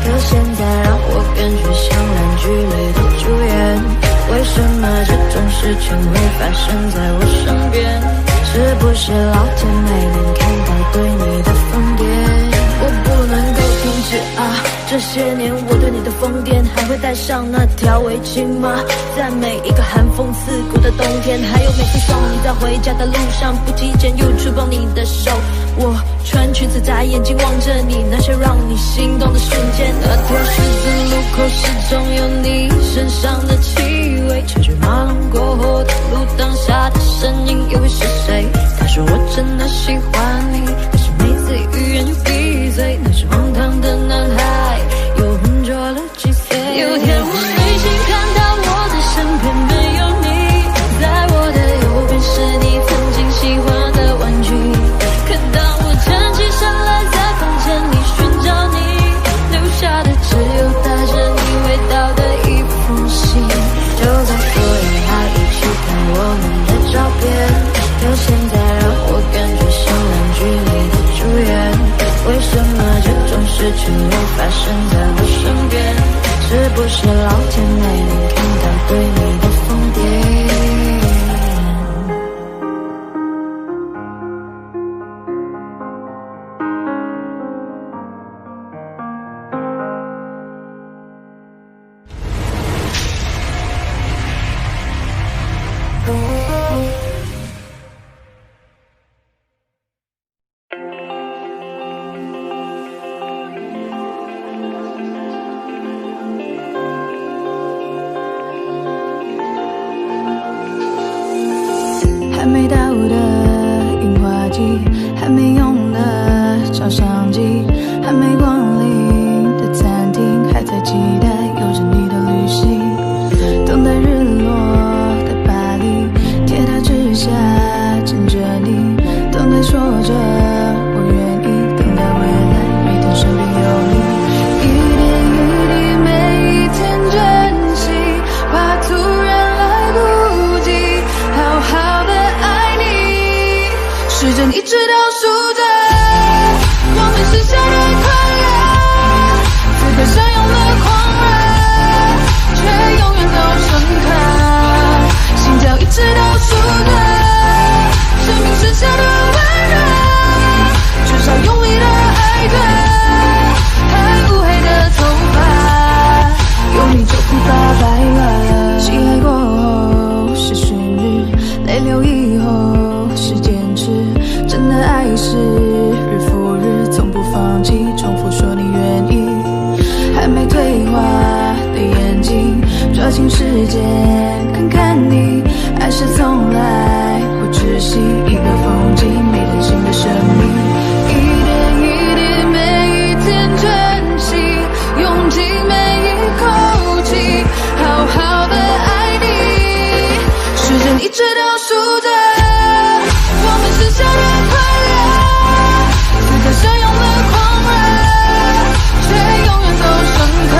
可现在让我感觉像烂剧里的主演，为什么这种事情会发生在我身边，是不是老天没能看到对你的疯癫，我不能够停止啊，这些年我对你的疯癫，还会带上那条围巾吗，在每一个寒风刺骨的冬天，还有每次送你在回家的路上，不经意间又触碰你的手，我穿裙子在眼睛望着你那些让你心动的瞬间，那条十字路口始终有你身上的气味，车水马龙过后的路，当下的身影又会是谁，他说我真的喜欢你，但是每次欲言又闭嘴，那是荒唐的男孩又浑浊了几岁，有天我睡醒看到我的身边没有你，在我的右边是你曾经喜欢的玩具，可当我站起身来在房间里寻找你留下的，只有带着你味道的一封信，就在昨夜还一起看我们的照片，可现在让我感觉像烂剧里的主演，为什么这种事情会发生在我身边，是不是老天没能看到还没到的樱花季，还没用的照相机，还没光临的餐厅，还在期待有着你的旅行，等待日落的巴黎，铁塔之下枕着你，等待说着我愿意，等待未来每天身边有你，一点一滴每一天珍惜，怕突然来不及好好的爱你，时针一直倒数着我们剩下的快乐，此刻相拥的狂热，却永远都深刻，心跳一直倒数着生命剩下的温热，至少用力的爱对，还乌黑的头发有你就不怕白了，喜爱过后是寻日，泪流以后是坚持，真的爱是日复日从不放弃，重复说你愿意，还没退化的眼睛，抓紧时间看看你，爱是从来不窒息，一个风景没人性的生命，一点一滴每一天珍惜，用尽每一口气好好的爱你，时针一直倒数着我们剩下的快乐，此刻相拥的狂热，却永远都深刻，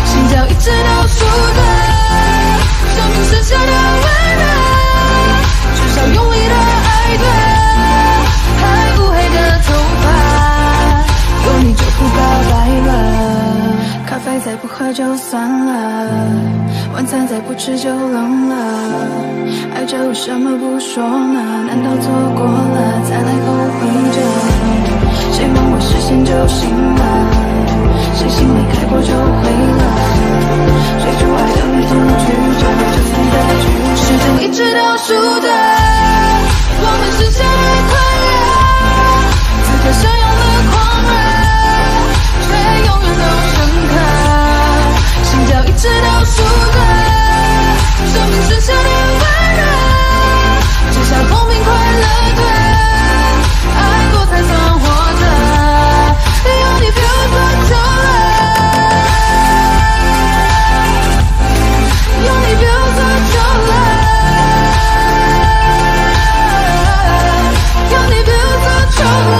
心跳一直倒数着生命剩下的温热，至少用力的爱对，还乌黑的头发有你就不怕白了，咖啡再不喝就算了，晚餐再不吃就冷了，爱着为什么不说呢？难道错过了再来后悔着？谁梦过实现就行了，谁心没开过就毁了，追逐爱的每天都曲折，就算再曲折，时针一直倒数着我们剩下的快乐，此刻相拥的狂热，却永远都深刻，心跳一直倒数着生命剩下的温热，至少公平快乐对，爱过才算活着，有你别无所求了，有你别无所求了，有你别无所求了。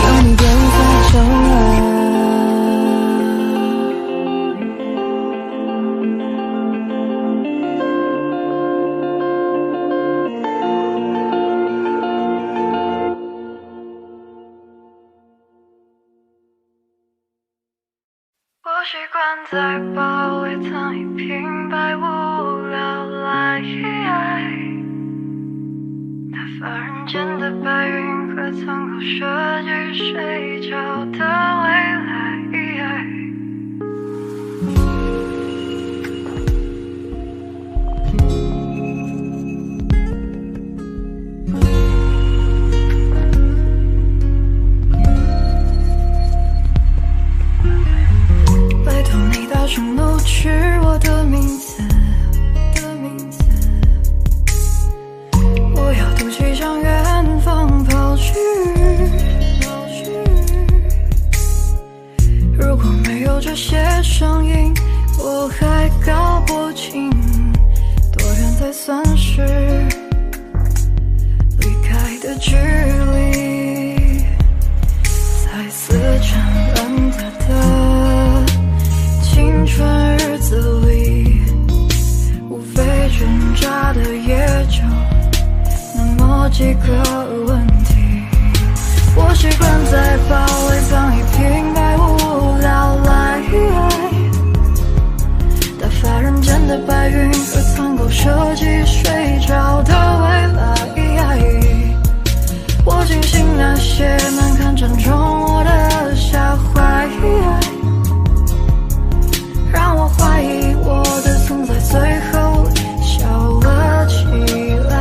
有你别无所求了。我习惯在包里藏一瓶百无聊赖，打发人间的白云和苍口设计睡着的未来，拜托你大声录取我的名字，我要赌气向远方跑去，如果没有这些声音，我还搞不清多远才算是离开的距离，在死缠烂打的青春日子里，无非挣扎的也就那么几个问题，我习惯在包里放一瓶百无聊赖，打发人间的白云和苍狗设计睡着的未来，我惊醒那些难堪占中我的下怀，让我怀疑我的存在最后笑了起来。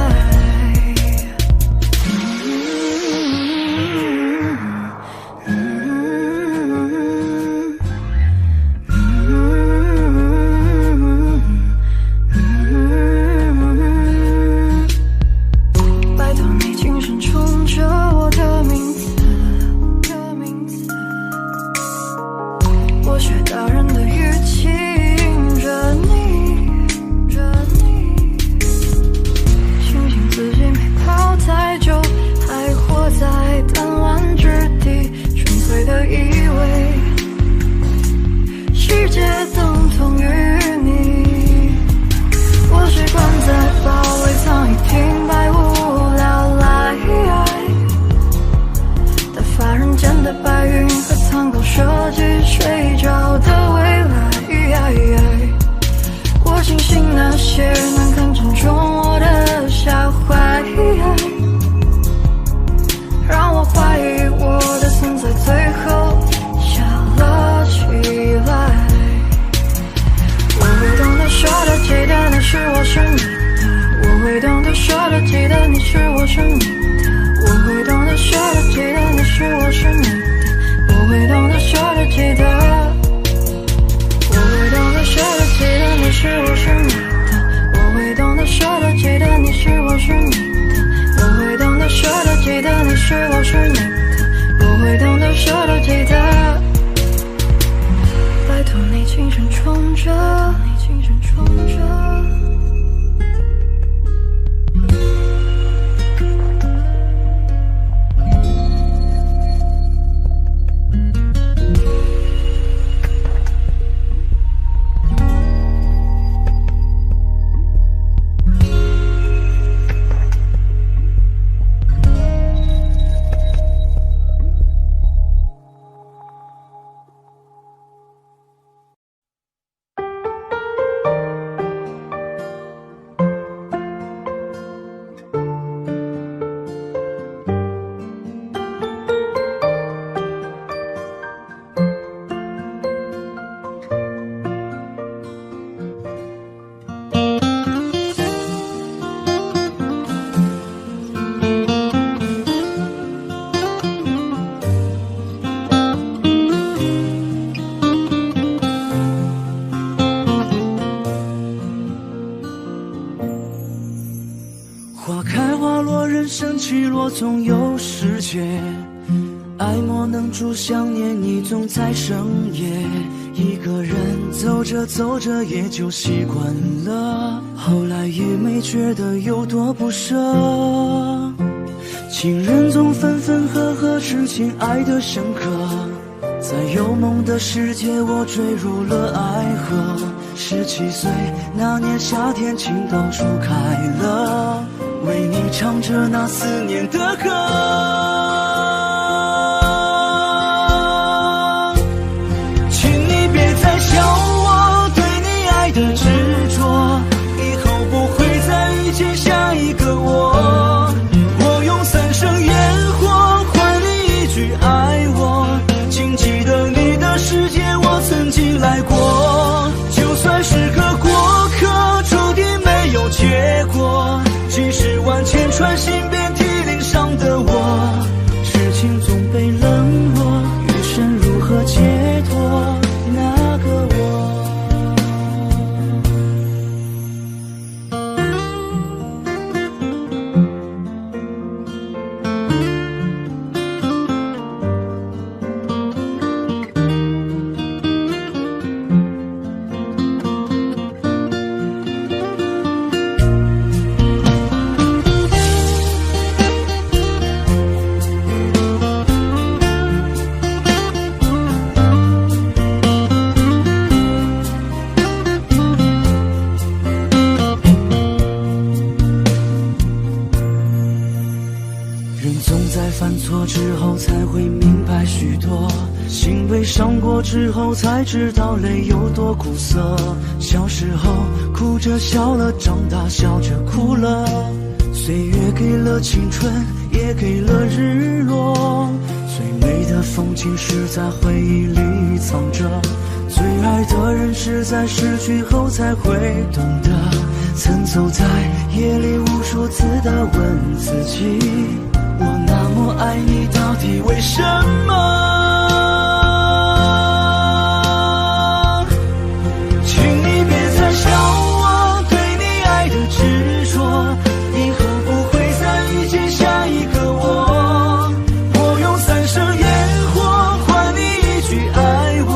能够设计睡着的未来。我庆幸那些人能看见中我的下怀，让我怀疑我的存在最后笑了起来。我会懂得说得记得你是我生命的，我会懂得说得记得你是我生命的，我会懂得说得记得你是我生命的，我会懂得说得记得，我会懂得说得记得你是我生命的，我会懂得说得记得你是我生命的，我会懂得说得记得你是我生命的，我会懂得说得记得。拜托你轻声冲着，你轻声冲着。花开花落，人生起落，总有时节。爱莫能助，想念你总在深夜。一个人走着走着也就习惯了，后来也没觉得有多不舍。情人总分分合合，痴情爱得深刻。在有梦的世界，我坠入了爱河。17岁那年夏天，情窦初开了，为你唱着那思念的歌。请你别再笑我对你爱的执着，以后不会再遇见下一个我。我用3生烟火换你一句爱我，请记得你的世界我曾经来过。就算是个过客，注定没有结果。几十万千穿心遍体鳞伤的我，痴情总被冷落，余生如何解脱那个我。人总在犯错之后才会明白许多，心被伤过之后才知道泪有多苦涩。小时候哭着笑了，长大笑着哭了。岁月给了青春，也给了日落。最美的风景是在回忆里藏着，最爱的人是在失去后才会懂得。曾走在夜里无数次的问自己，我那么爱你，到底为什么？请你别再笑我对你爱的执着，以后不会再遇见下一个我。我用3生烟火换你一句爱我，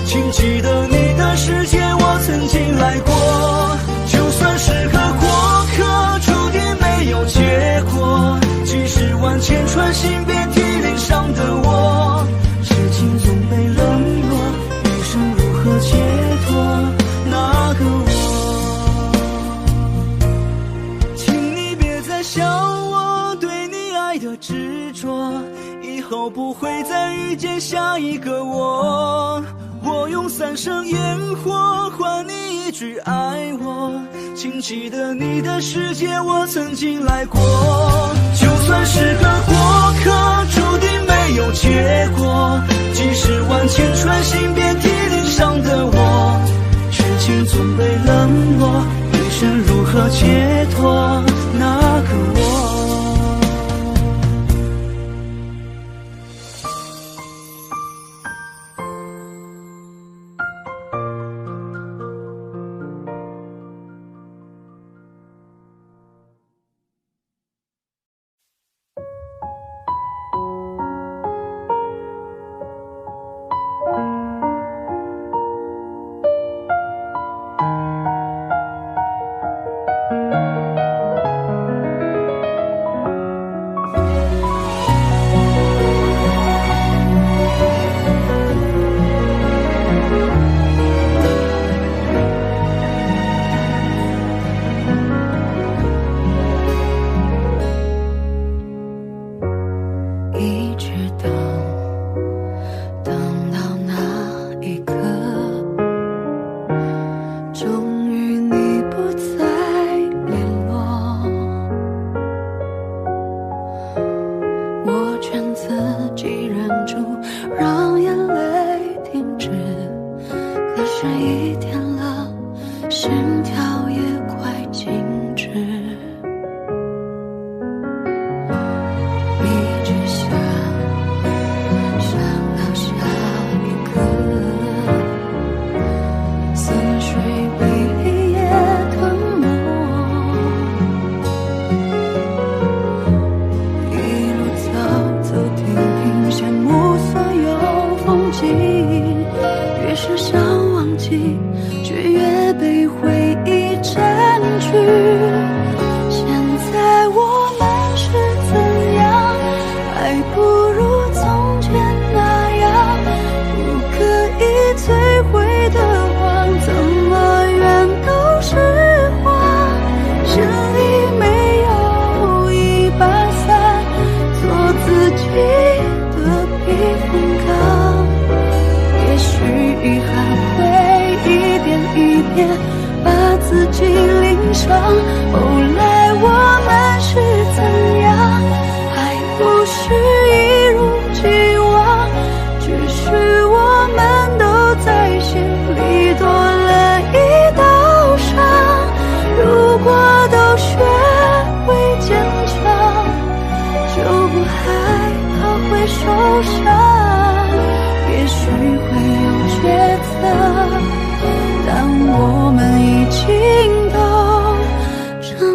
请记得你的世界我曾经来过。就算是个过客，注定没有结果。几十万千穿心遍体鳞伤的我，会再遇见下一个我。我用3生烟火换你一句爱我，请记得你的世界我曾经来过。就算是个过客，注定没有结果。即使万千穿心遍体鳞伤的我，痴情总被冷落，余生如何解脱那个我？但我们已经都成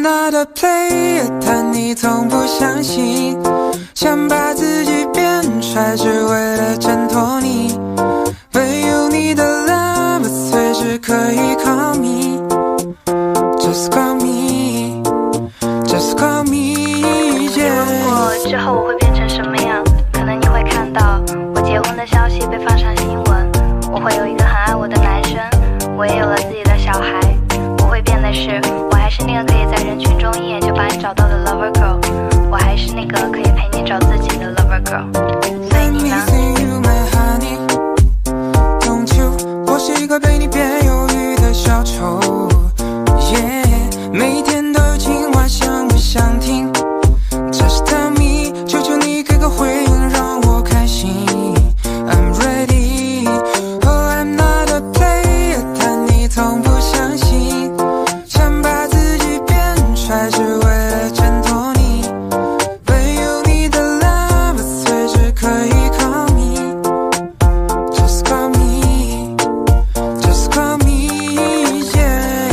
not a player， 但你从不相信，想把自己变帅，只为了挣脱你。唯有你的 love， 随时可以 call me。Just call me, just call me, yeah。 问我之后我会变成什么样，可能你会看到我结婚的消息被放上新闻，我会有一个很爱我的男生，我也有了自己的小孩。不会变的是，我还是那个可以在人群中一眼就把你找到的 lover girl， 我还是那个可以陪你找自己的 lover girl。 所以你呢？我是一个被你变忧郁的小丑， yeah， 每天都有情话，想不想听 ？Just tell me， 求求你给个回应，让我开心。I'm ready， oh I'm not a player， 但你从不相信，想把自己变帅，只为了挣脱你。唯有你的 love， 随时可以 call me，Just call me。Just call me, yeah。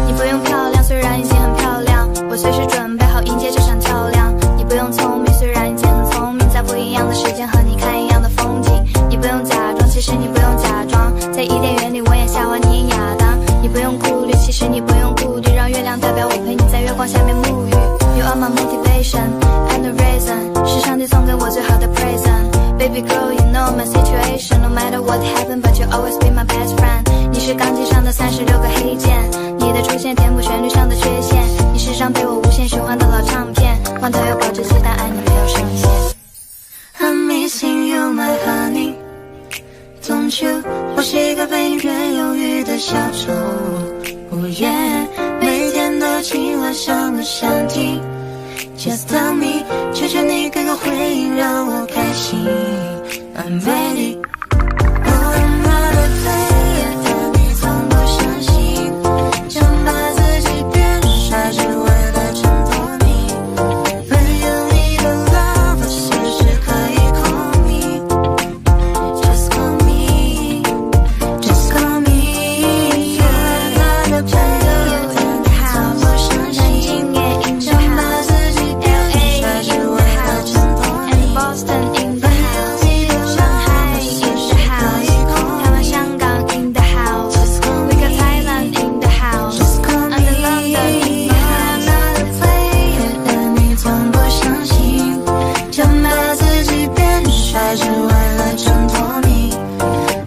你不用漂亮，虽然已经很漂亮，我随时准备好迎接这场较量。你不用聪明，虽然已经很聪明，在不一样的时间和你看一样的风景。你不用假装，其实你不用假装，在伊甸园里我演夏娃，你演亚当。你不用顾虑，其实你不用顾虑，让月亮代表我陪你在月光下面沐浴。You are my motivation and the reason， 是上帝送给我最好的 present。Baby girl, you know my situation. No matter what happened, but you always be my best friend. 你是钢琴上的36个黑键，你的出现填补旋律上的缺陷。你是张陪我无限循环的老唱片，罐头有保质期，但爱你没有上限。I'm missing you, my honey. Don't you？ 我是一个被你变忧郁的小丑。Oh yeah， 每天都情话，想不想听？Just tell me， 求求你给个回应，让我开心。I'm ready。 Oh I'm not a player， 但你从不相信，想把自己变帅，只为了挣脱你。唯有你的 love， 随时可以 call me。Just call me，Just call me。 I'm not a player， 但你从不相信，想把自己Boston in the house， Shanghai in the house， 台湾香港 in the house，We got Thailand in the house，And London in the house。 但你从不相信，想把自己变帅，只为了挣脱你。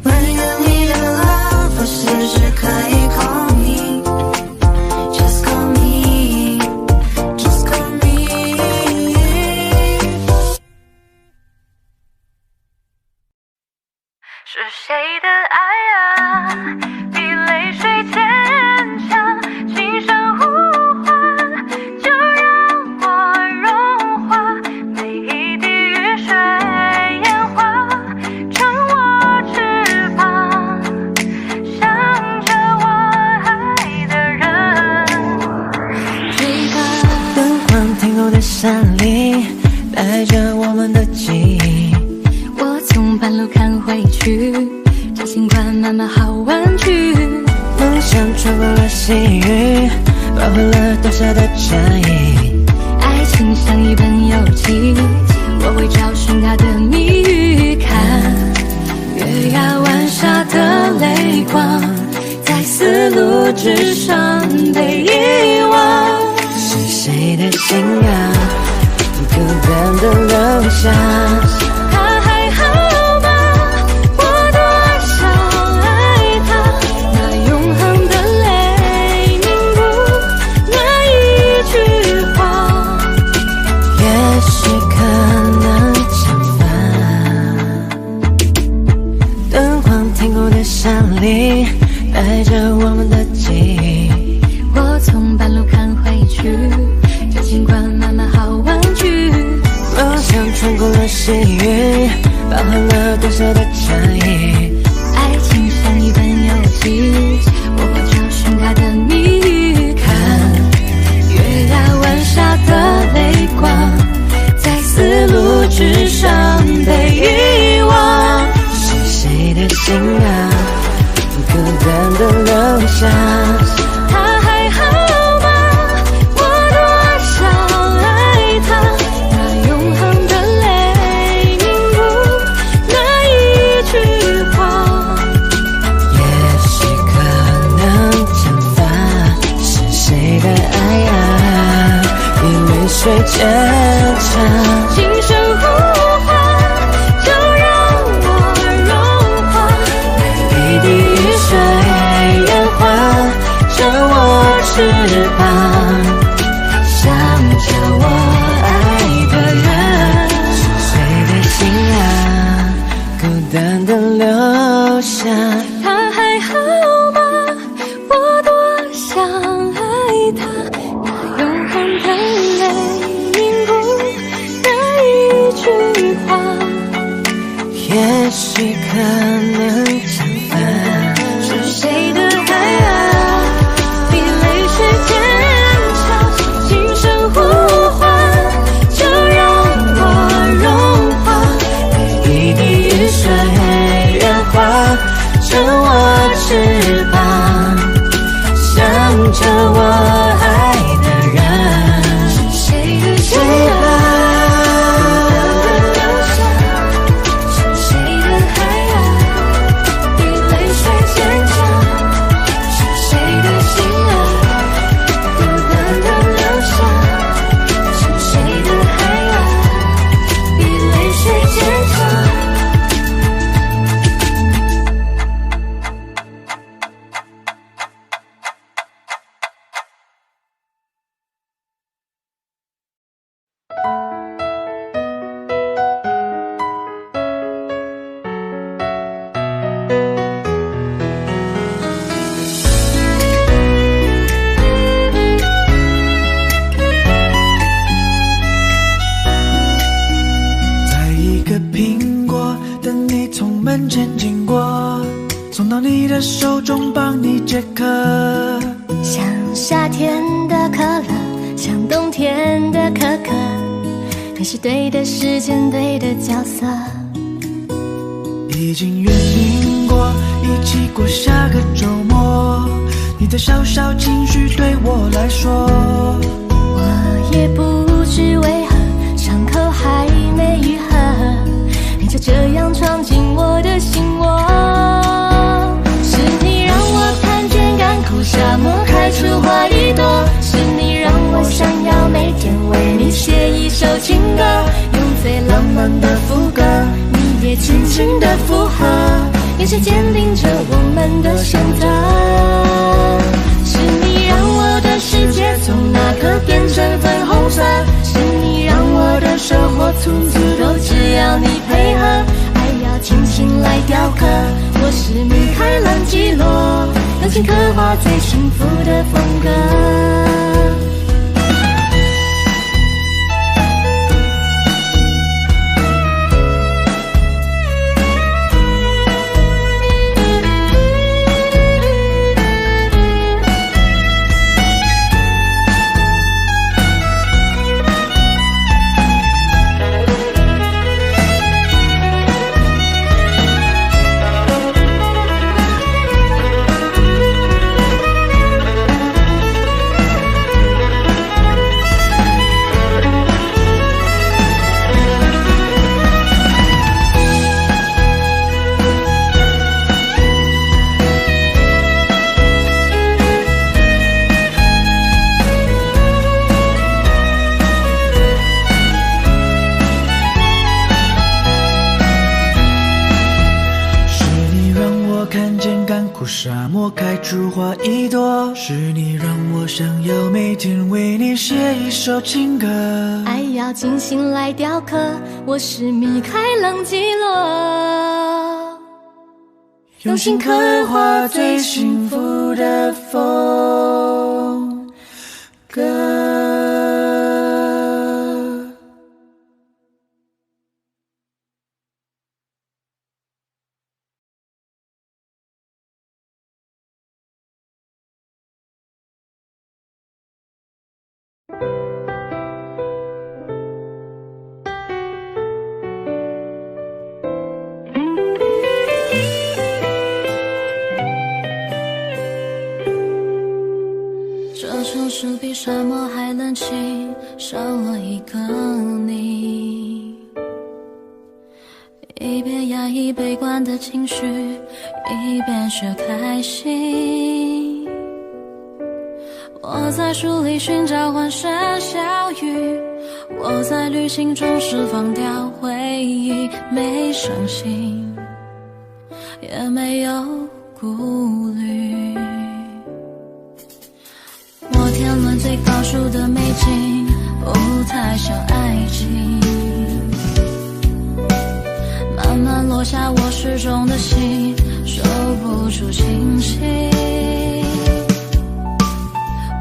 唯有你的 love， 我随时可以 call me，Just call me，Just call me。是谁的爱啊，比泪水坚强，轻声呼唤，就让我融化，每一滴雨水烟花，成我翅膀，向着我爱的人追赶。灯光停留在山里，带着我们的记忆。我从半路看回去，这尽管满满好玩具。梦想穿过了细雨，包围了冬夏的战役。爱情像一本游记，我会找寻它的谜语。看月牙湾下的泪光，在丝路之上被遗忘。是谁的信仰，孤单的留下。他还好吗？我多想爱他，那永恒的泪凝固那一句话，也许可能相反。灯光停过的山里，带着我们的记忆。我从半路看回去，这尽管满满好玩具。梦想穿过了细雨，包含了冬夏的战役。爱情像一本游记，我会找寻它的谜语。看月牙湾下的泪光，在丝路之上被遗忘。是谁的信仰，孤单的留下。他还好吗？坚强。轻声呼唤，就让我融化，每一滴雨水圆滑着我翅膀，想着我爱的人，谁的心啊，孤单的留下。他还好吗？我多想爱他，那永恒的泪凝固那一句话，也许可能相反。是谁的爱啊，比泪水坚强？轻声呼唤，就让我融化，每一滴雨水圆滑着我翅膀，想着我爱的人，是谁的谁心啊，啊？是谁的爱啊，比泪水坚强？是谁的心啊，孤单的留下？是谁的爱啊，比泪水坚强？在一个苹果等你从门前经过，送到你的手中帮你解渴。像夏天的可乐，像冬天的可可，你是对的时间，对的角色。已经约定过一起过下个周末，你的小小情绪对我来说，我也不知为何伤口还没愈合，你就这样闯进我的心窝。是你让我看见干枯沙漠开出花一朵，是你让我想要每天为你写一首情歌，用最浪漫的副歌，你也轻轻的附和，眼神坚定着我们的选择。是你让我的世界从那刻变成粉红色，是你让我的生活从此都只要你配合，爱要精心来雕刻，我是米开朗基罗，用心刻画最幸福的风格。沙漠开出花一朵，是你让我想要每天为你写一首情歌。爱要精心来雕刻，我是米开朗基罗，用心刻画最幸福的风格。这城市比沙漠还冷清，少了一个你。一边压抑悲观的情绪，一边学开心。我在书里寻找欢声笑语，我在旅行中释放掉回忆，没伤心，也没有顾虑。摩天轮最高处的美景，不太像爱情。慢慢落下我失重的心，收不住清醒。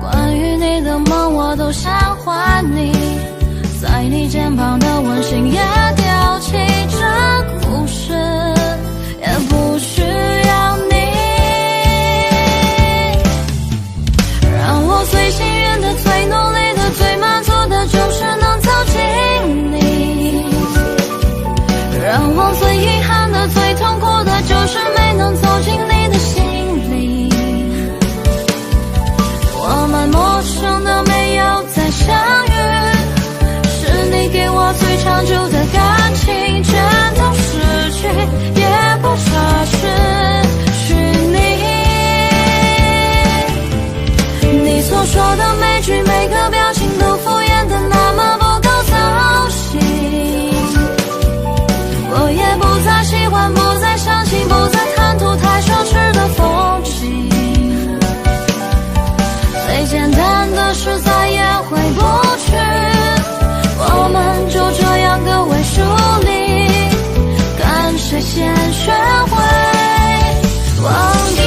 关于你的梦，我都想还你。在你肩膀的温馨也丢弃，这故事也不需要你。让我最幸运的、最努力的、最满足的，就是能走进你。让我最遗憾的、最痛苦的，就是没能走进你的心里。我们陌生的，没有再相遇，你给我最长久的感情，全都失去，也不差失去你。你所说的每句每个表情都敷衍的那么不够操心，我也不再喜欢，不再相信，不再贪图太奢侈的风景。最简单的事再也回不去，我们就这样个位数里，看谁先学会忘记。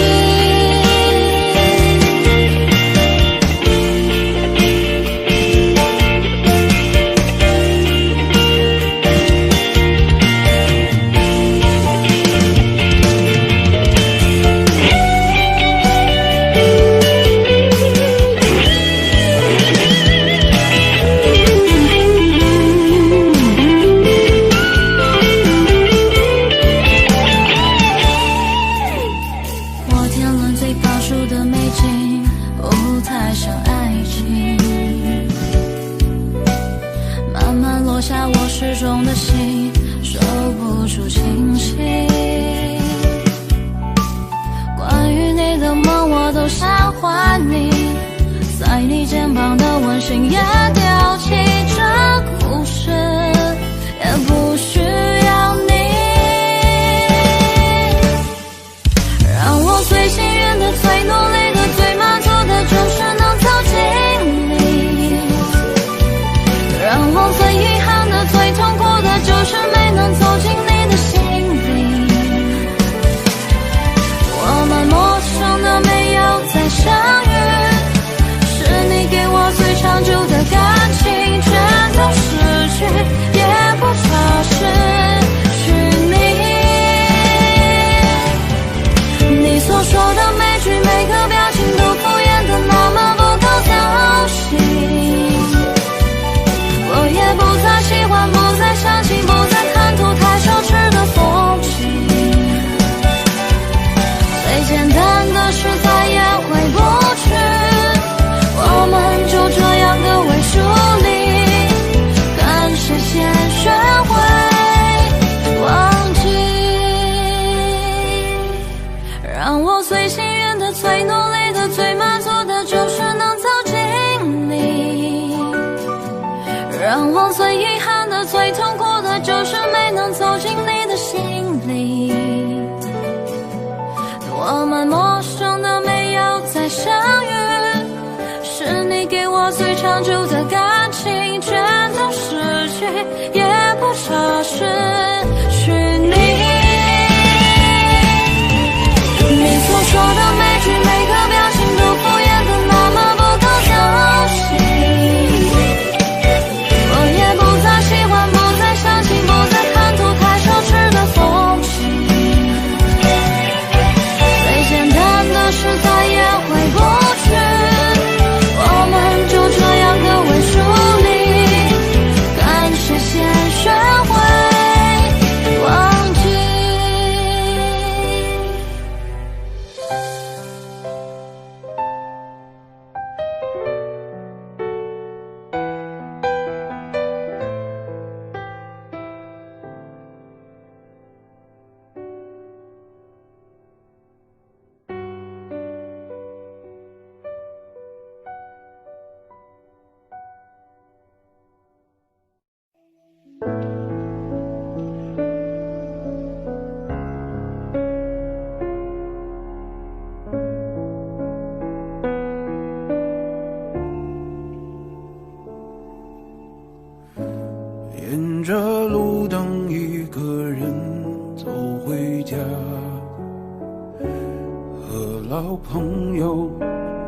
老朋友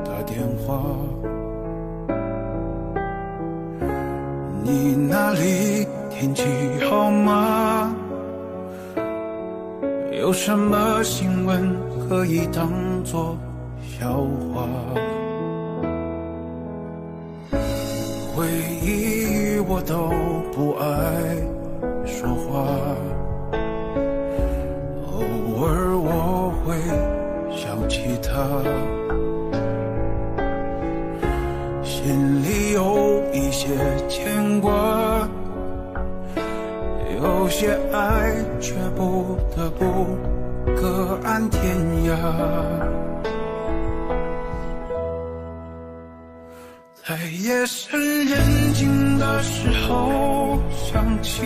打电话，你那里天气好吗？有什么新闻可以当作笑话？回忆我都不爱说话，偶尔我会想起他，心里有一些牵挂，有些爱却不得不各安天涯。在夜深人静的时候想起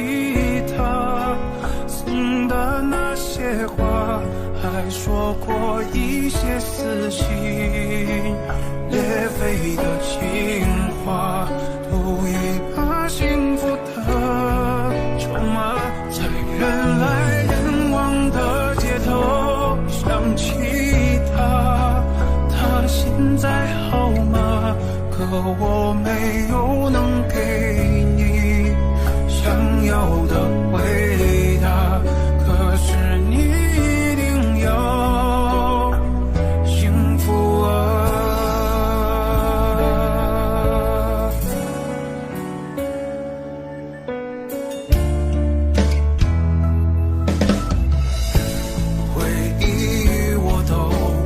他送的那些话，还说过一些撕心裂肺的情话，赌一把幸福的筹码，在人来人往的街头想起他，他现在好吗？可我没有能给你想要的回答，可是你一定要幸福啊。回忆我都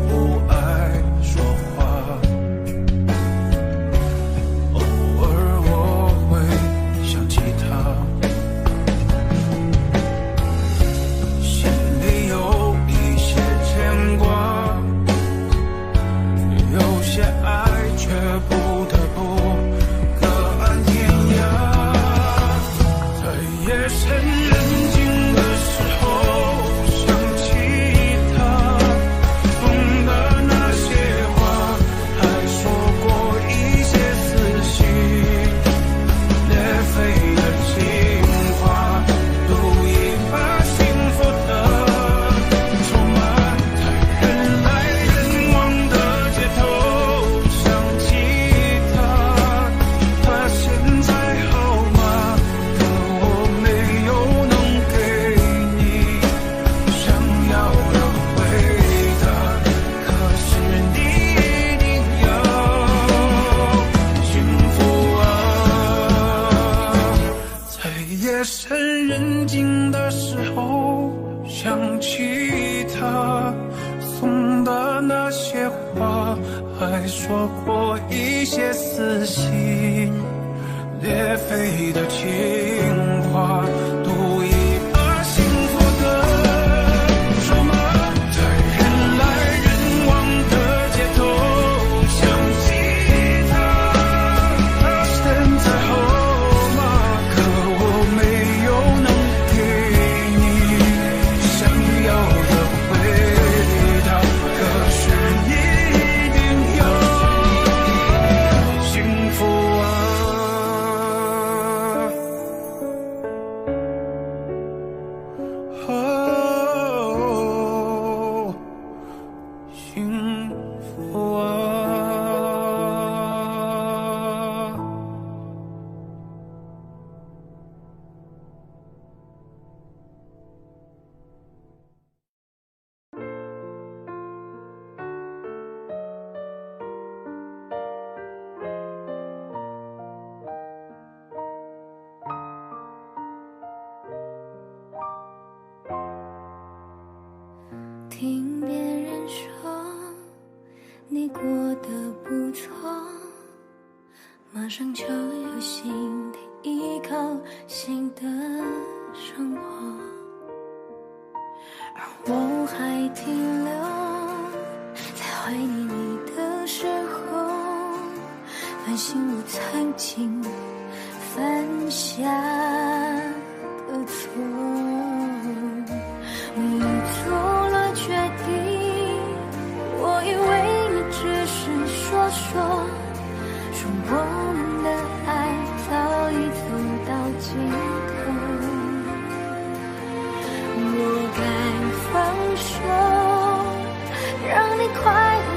不爱说话，偶尔我会想起他，心里有一些牵挂，有些爱却不得不各安天涯。在夜深人静的时候想起他送的那些话，还说过一些撕心裂肺的情话，赌一把幸福的筹码，在人来人往的街头想起他，他现在好吗？可我没有能给你想要的回答，可是你一定要幸福啊。在夜深人静的时候想起他送的那些话，还说过一些撕心裂肺的情话，赌一把幸福的筹码，在人来人往的街头想起他，他现在好吗？可我没有能给你想要的回答，可是你一定要幸福啊。哦，幸福啊。听别人说你过得不错，马上就有新的依靠，新的生活，而我还停留在怀念你的时候，反省我曾经犯下的错。你做了决定，我以为你只是说说我们的爱早已走到尽头，我该放手，让你快乐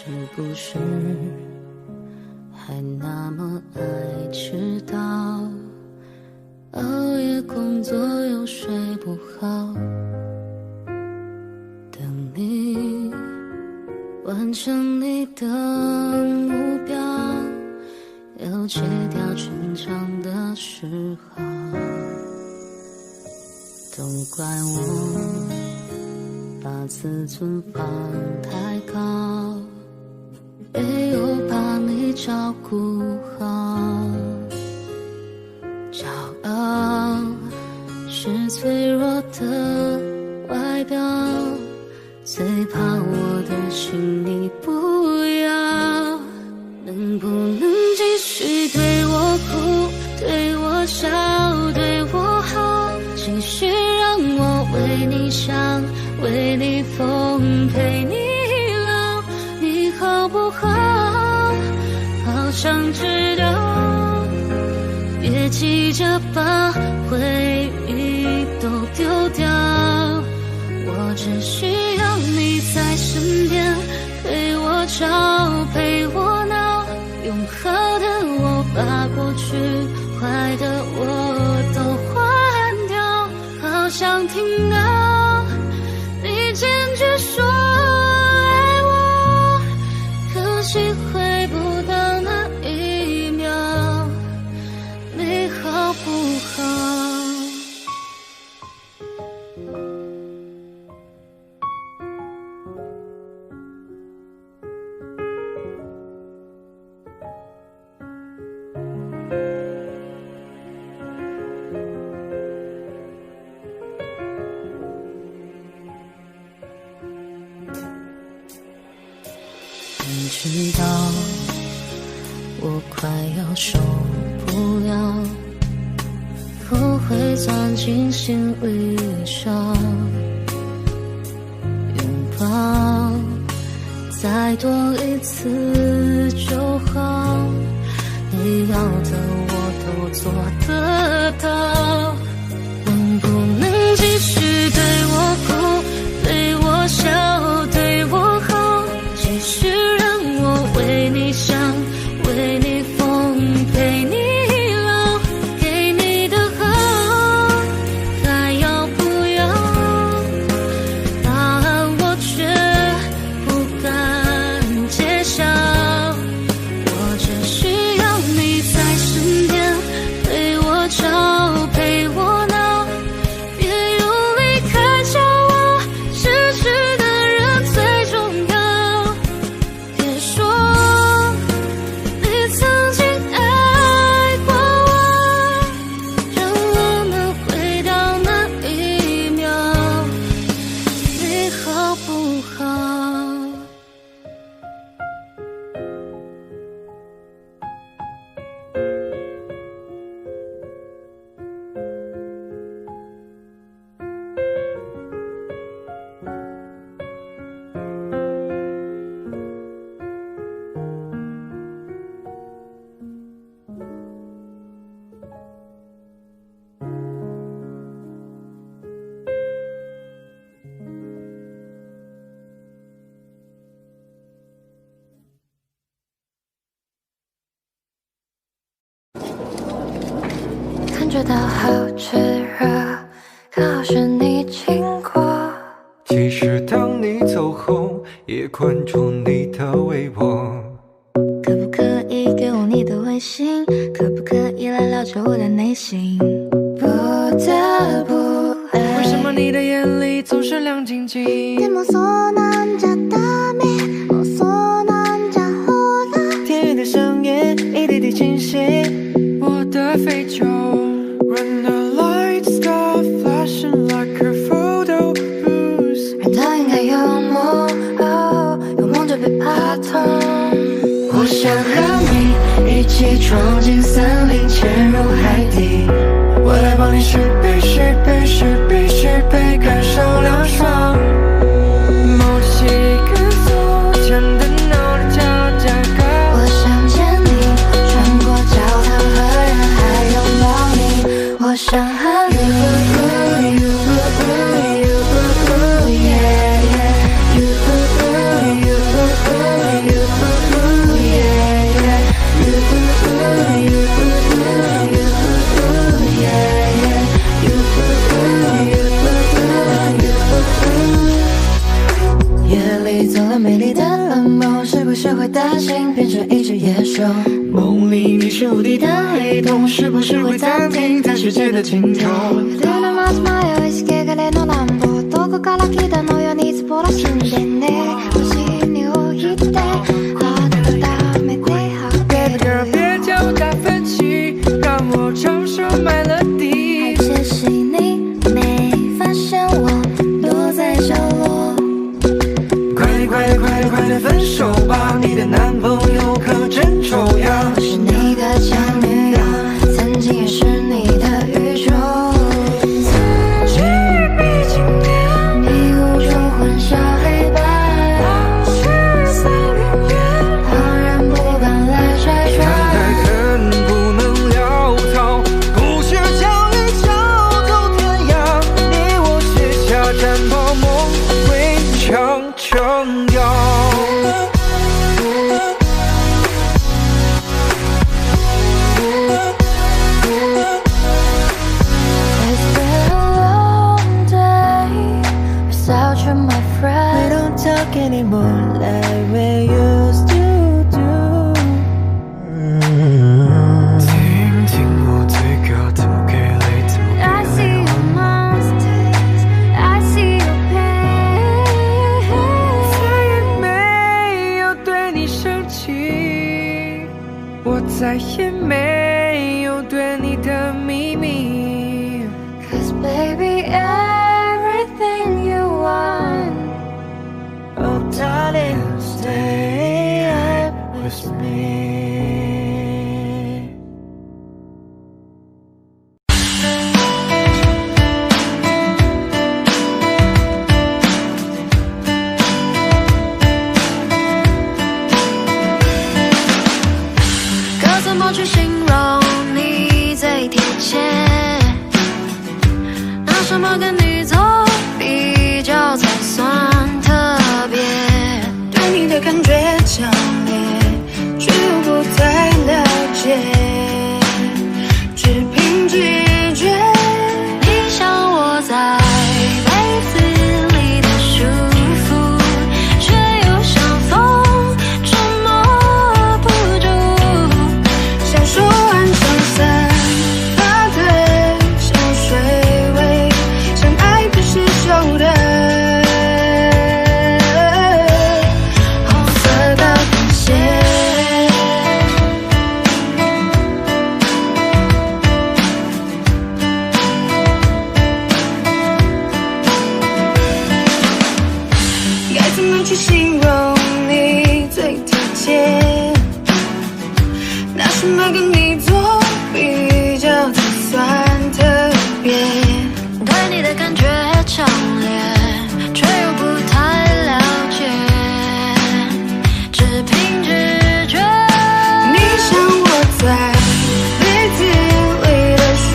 是不是还那么爱迟到？熬夜工作又睡不好，等你完成你的目标，要戒掉逞强的嗜好。都怪我把自尊放太高，没有把你照顾好。骄傲是脆弱的外表，最怕我的心你不要。能不能继续对我哭，对我笑，对我好，继续让我为你想，为你疯，陪你老，你好不好？好想知道，别急着把回忆都丢掉，我只需要你在身边，陪我吵，陪我闹，用好的我把过去坏的我都换掉，好想听到你坚决说爱我，可惜回不到那一秒，你好不好？你知道我快要受不了，不会钻进心里伤，拥抱再多一次就好，你要的我都做得到。能不能继续对我哭，对我笑，对我好，继续让我为你想，为你疯，陪你老，给你的好，还要不要？答案我却不敢揭晓，我只需要你在身边，陪我吵，陪我闹，别用离开叫我失去的人最重要。别说你曾经爱过我，让我能回到那一秒，你好不好？感觉到好炙热，刚好是你经过。其实当你走后，也关注你的微博。可不可以给我你的微信？可不可以来了解我的内心？不得不爱。为什么你的眼里总是亮晶晶？でもそうなんじゃダメ，もうそうなんじゃほら。甜蜜的声音，一滴滴清晰。我的非洲 ，When the lights start flashing like a photo booth， 人都应该有梦，有梦就别怕痛。我想和你一起闯进森林，潜入海底。我来帮你续杯，续杯，续杯，续杯，感受凉爽。某几个昨天的闹铃叫价格。我想见你，穿过教堂和人海拥抱你。我想和你。You 的心变成一只野兽。梦里你是无敌的黑洞，时不时会暂停在世界的尽頭。夜の街迷いしけがれの乱暴、どこから来たのよニズボらしんでね。星に置いて温めてBaby girl 别叫我达芬奇，让我唱首 melody。还是你没发现我躲在角落？快点分手吧，你的男朋友可真丑呀。我是你的前女友，曾经也是你的宇宙。纸笔经典，迷雾中混淆黑白，旁人不敢来拆穿。看开恨不能潦草，不是叫一脚走天涯，你我写下战袍梦会长长摇。It's been a long day without you, my friend. We don't talk anymore like we used to do。听听我最高，怎么可以累，怎么 I 可以 see 累 your monsters, I see your pain. 再也没有对你生气，我再也没有对你的秘密。 Cause baby, everything you want. Oh darling, stay with me。可怎么去形容你最贴切？拿什么跟你做比较才算特别？对你的感觉强烈，却又不太了解，只凭直觉。你像我在被子里的舒服，却又像风捉摸不住。像手腕上散发的香水味，像爱不释手的红色高跟鞋。该怎么去形容你最贴切？拿什么跟你做比较才算特别？对你的感觉强烈，却又不太了解，只凭直觉。你像我在被子里的舒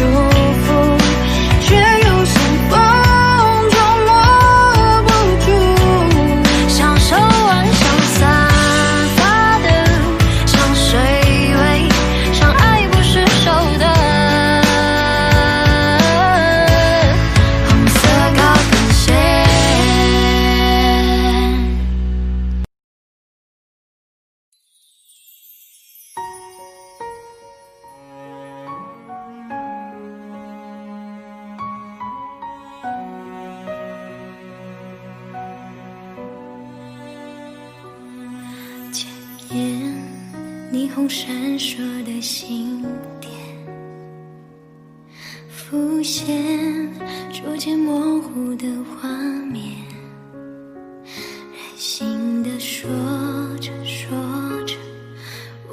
服，却又像风捉摸不住。像手腕上散发的香水味，像爱不释手的红色高跟鞋。千年霓虹闪烁的星点，浮现逐渐模糊的画面，任性的说着说着，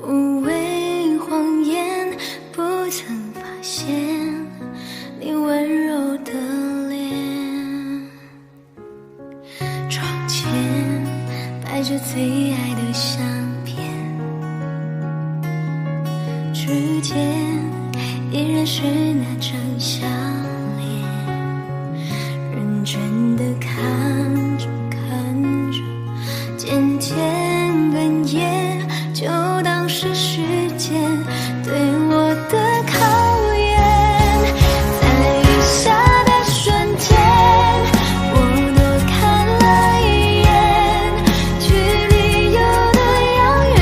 无谓谎言，不曾发现你温柔的脸。窗前摆着最爱的相片，指尖依然是那张笑脸，认真的看着看着，渐渐哽咽，就当是时间对我的考验。在雨下的瞬间，我多看了一眼，距离有多遥远，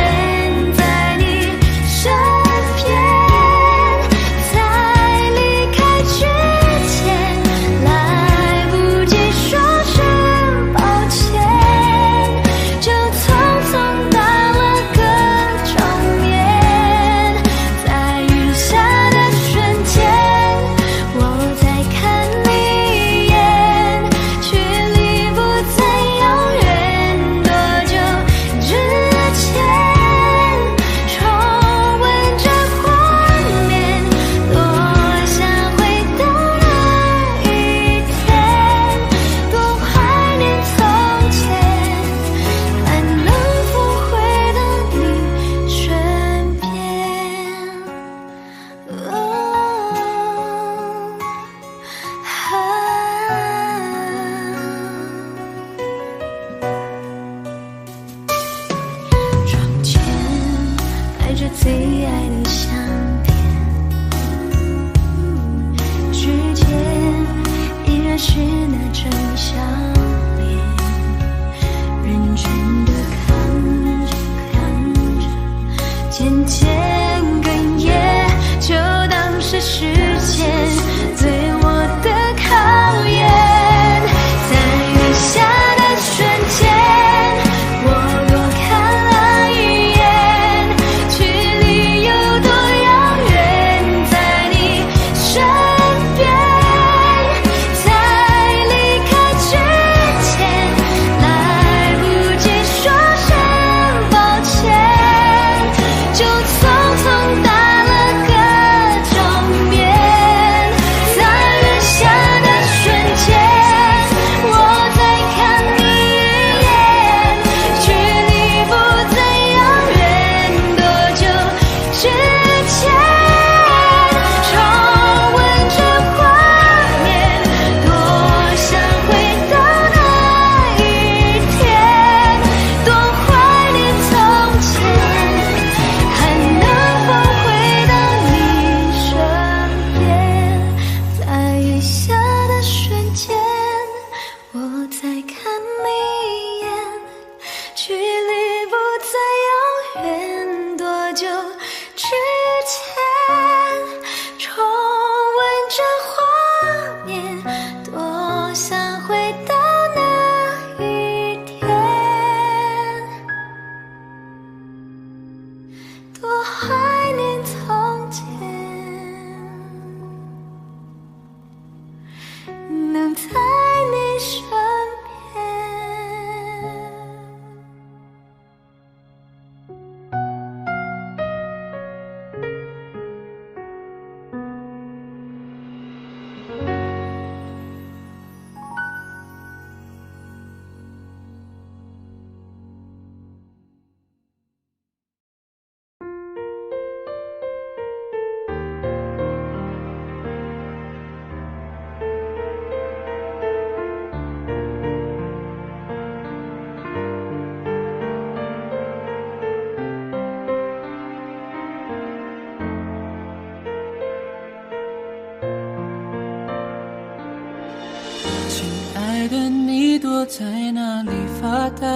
爱的你躲在哪里发呆？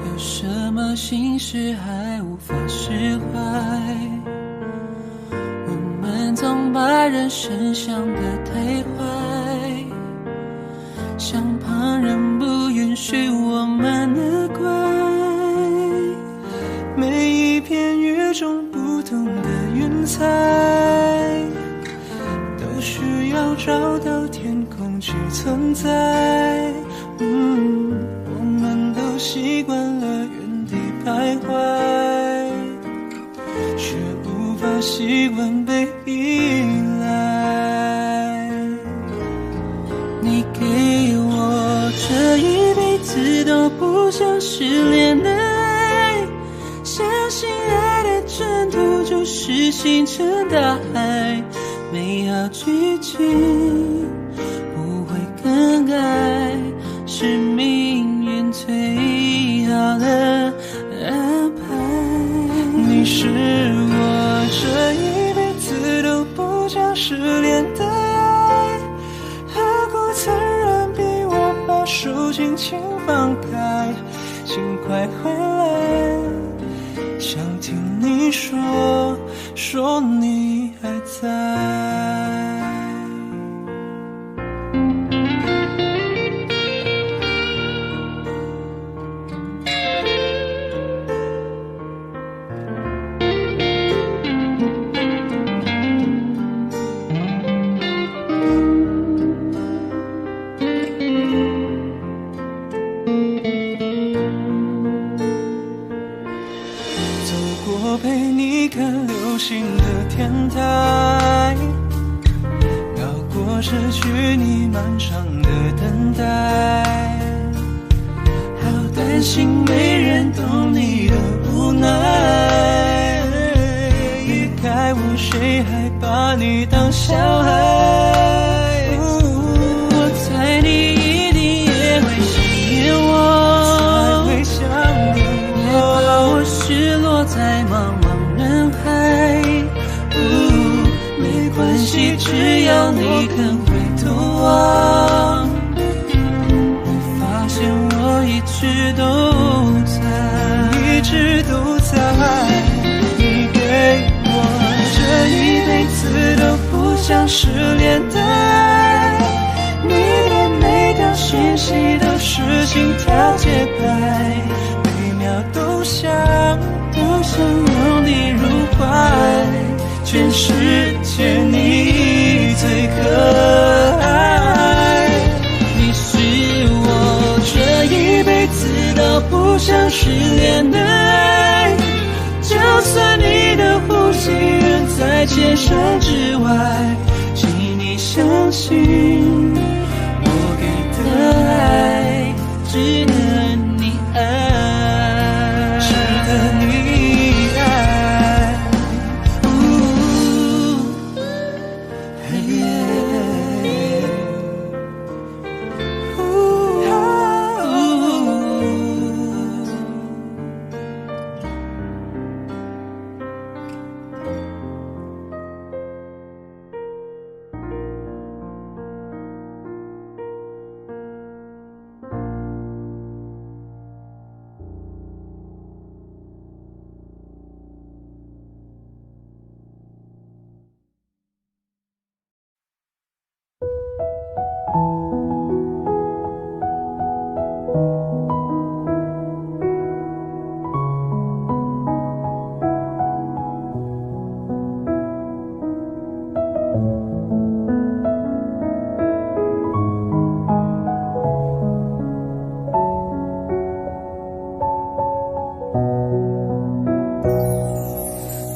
有什么心事还无法释怀？我们总把人生想得太坏，像旁人不允许我们的怪。每一片与众不同的云彩，都需要找到天空去存在。我们都习惯了原地徘徊，却无法习惯被依赖。你给我这一辈子都不想失联的爱，相信爱的征途就是星辰大海，美好剧情不会更改，是命运最好的安排。你是我这一辈子都不想失联的爱，何苦残忍逼我把手轻轻放开？请快回来，想听你说你还在。陪你看流星的天台，绕过失去你漫长的等待，好担心没人懂你的无奈，离开我谁还把你当小孩？我猜你一定也会想念我，才会想念我，别怕我失落在茫茫人海，没关系，只要你肯回头望。我发现我一直都在，一直都在。你给我这一辈子都不想失联的爱，你的每条讯息都是心跳节拍，每秒都想拥你入怀，全世界你最可爱。你是我这一辈子都不想失联的爱，就算你的呼吸远在千山之外，请你相信我给的爱值得你爱，值得你爱。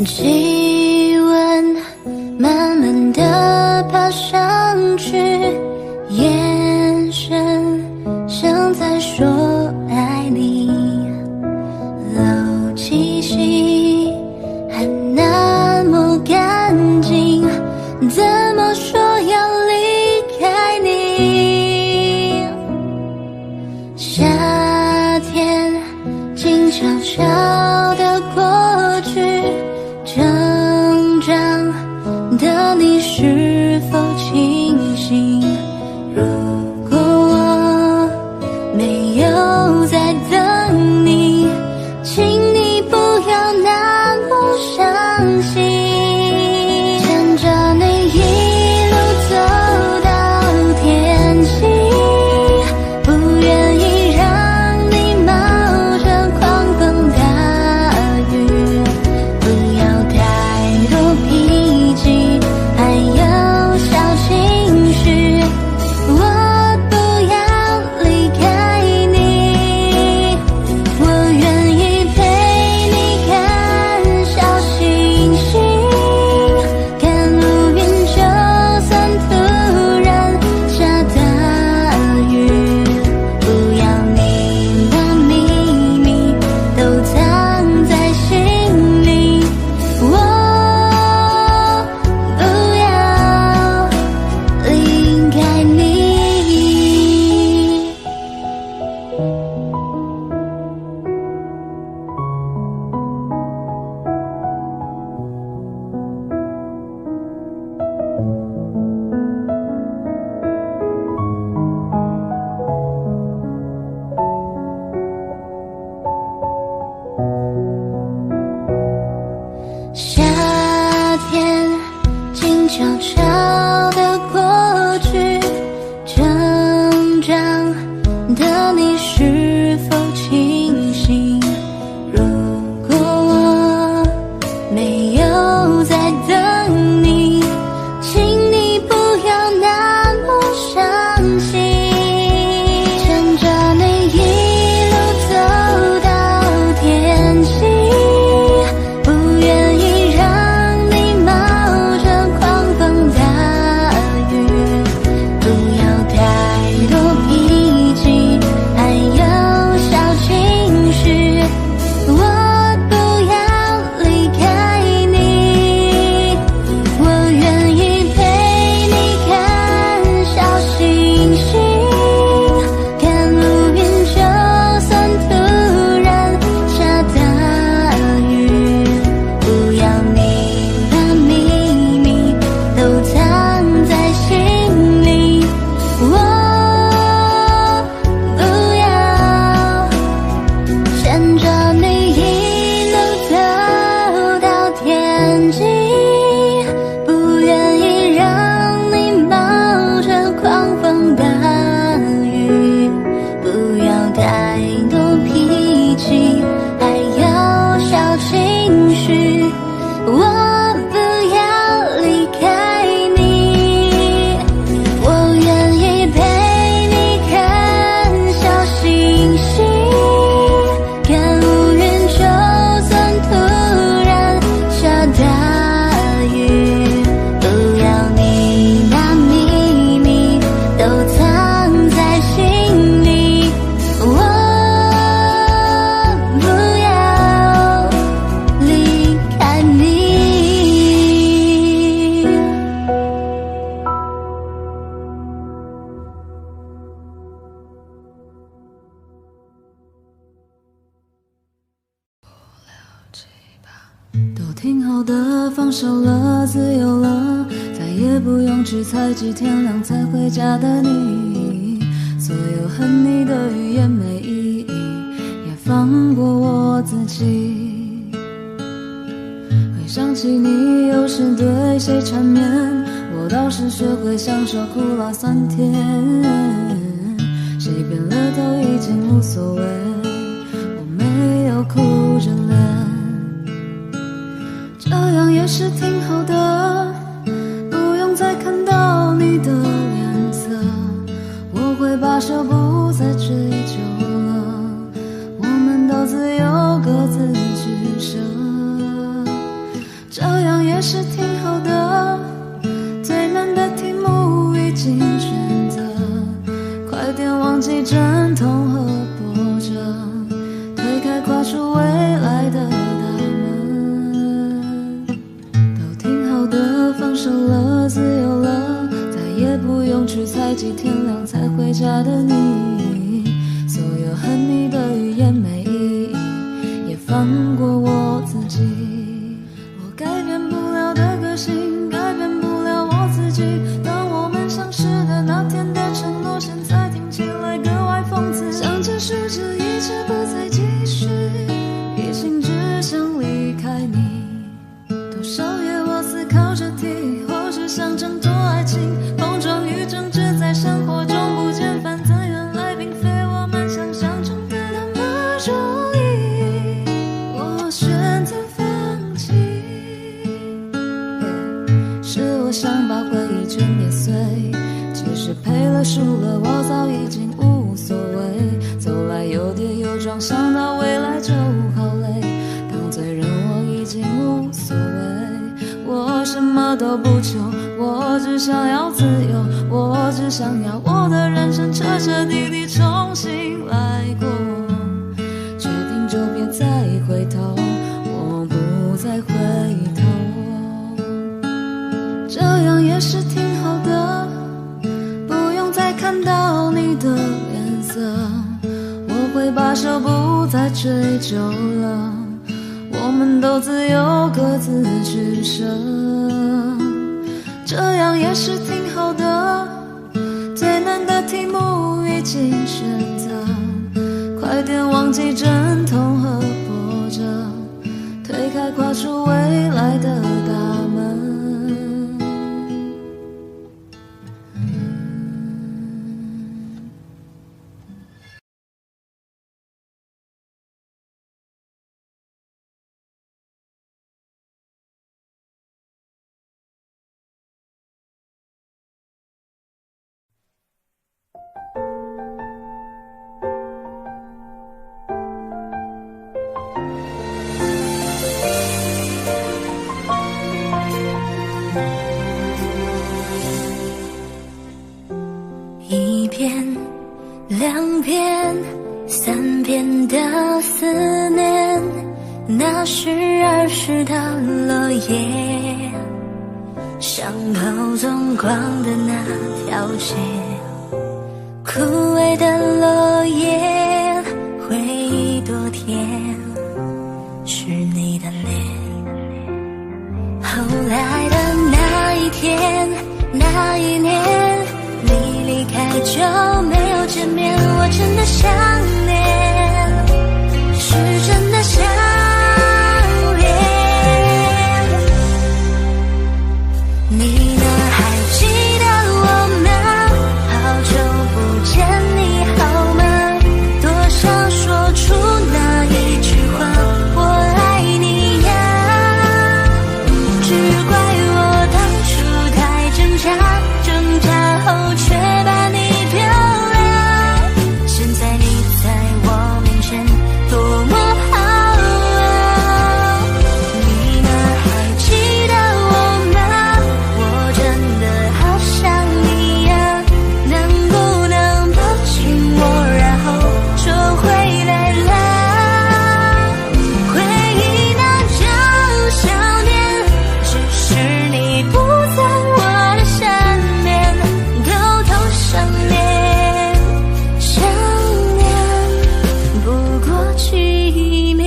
气温慢慢地爬上去，眼神像在说爱你，漏气息还那么干净，怎么说要离开你？夏天静悄悄地过去，成长的你是否清醒？如长的你是否清醒？如果我没有在等你，请你不要那么伤心。牵着你一路走到天晴，不愿意让你冒着狂风大雨，不要太多脾气，还有小情绪。我不要离开你，我愿意陪你看小星星，看乌云，就算突然下大雨，不要你把秘密都藏在心里。我不要牵着你一路走到天际，不愿意让你冒着狂风大雨，不要太多脾气，还有小情绪。我不要离开你，我愿意陪你看小星星，看乌云，就算突然下大雨，不要你把秘密都藏在心里。我不要离开你。都挺好的，放手了，自由了，再也不用去猜忌天亮才回家的你。所有恨你的语言没意义，也放过我自己。回想起你有时对谁缠绵，我倒是学会享受苦辣酸甜。谁变了都已经无所谓，我没有哭着脸。这样也是挺好的，不用再看到你的脸色，我会把手不再追究了，我们都自由各自取舍。这样也是挺好的，最难的题目已经选择，快点忘记阵痛和波折，推开跨出未来的放手了，自由了，再也不用去猜忌天亮才回家的你。所有恨你的语言没意义，也放过我自己。我改变不了的个性，改变不了我自己。当我们相识的那天的承诺，现在听起来格外讽刺。想结束这一切，不再继续，一心只想离开你。多少夜我思考着题，或是想挣脱爱情，碰撞与争执在生活中不见，反正原来并非我们想象中的那么容易。我选择放弃，是我想把回忆全捏碎，其实赔了输了我早已经无所谓，走来有跌有撞，想到未来就好累，当罪人我已经无所谓，我什么都不求，我只想要自由，我只想要我的人生彻彻底底重新来过，决定就别再回头，我不再回头，这样也是挺好的，不用再看到你的脸色，我会把手不再追究了，我们都自由各自取舍，这样也是挺好的，最难的题目已经选择，快点忘记阵痛和波折，推开跨出未来的大门。一遍两遍三遍的思念，那是儿时的落叶，伤口纵光的那条街，枯萎的落叶，回忆多甜，是你的脸。后来的那一天那一年，你离开就没有见面，我真的想念，是真的想念。你呢，还记得我吗？好久不见你好吗？多想说出那一句话，我爱你呀。只怪我当初太挣扎，挣扎后却把你丢了。现在你在我面前多么好啊！你呢，还记得我吗？我真的好想你呀，能不能抱紧我，然后就回来了？回忆那种想念，只是你不在我的身边，偷偷想念，想念不过去面。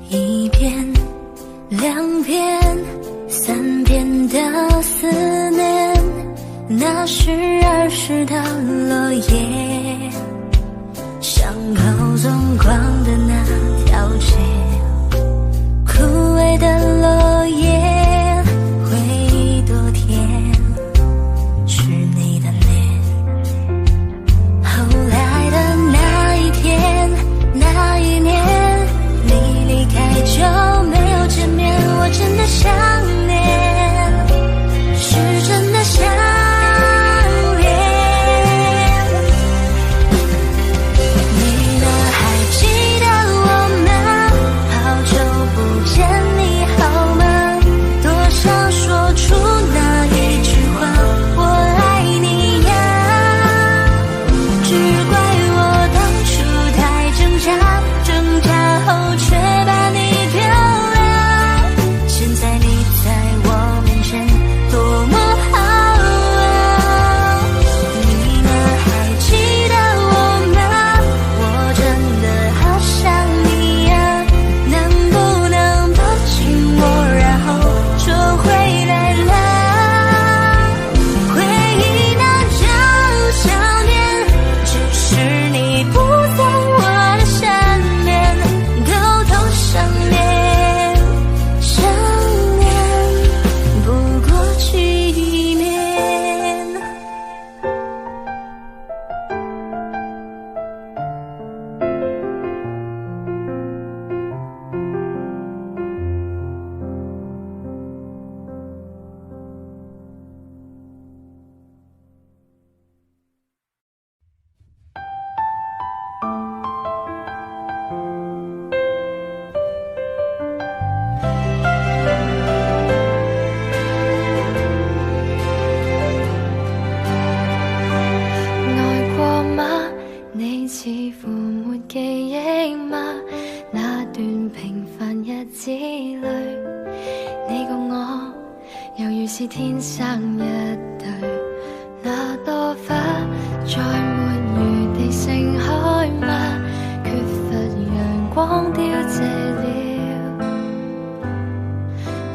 一遍两遍三遍的思念，那是儿时的落叶，伤口纵光的那条街，枯萎的落叶，回忆多甜，是你的脸。后来的那一天那一年，你离开就没有见面，我真的想念，是真的想念。你呢，还记得我吗？好久不见你好吗？多想说出那一句话，我爱你呀。只怪我当初太挣扎，挣扎后却把你丢了。现在你在我面前多么好啊！你呢，还记得我吗？我真的好想你呀，能不能抱紧我，然后就回来了？回忆那种想念，只是你不在我的身边，偷偷想念，想念不过去面。愛過嗎？你似乎沒記憶嗎？那段平凡日子裏，你共我猶如是天生一對。那朵花再沒餘地盛開嗎？缺乏陽光凋謝了，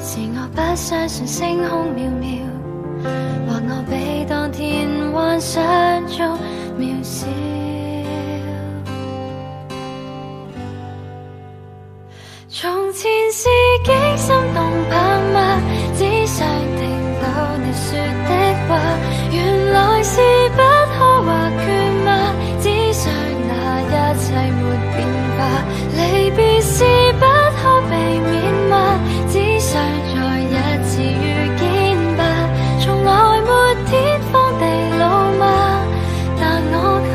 是我不相信星空渺渺，或我比當天幻想中渺小。從前是幾心動魄嗎？只想聽到你說的話，原來是不可或缺嗎？只想那一切沒變化，離別是不可避免嗎？只想再一次遇見吧，從來沒天荒地老嗎？但我卻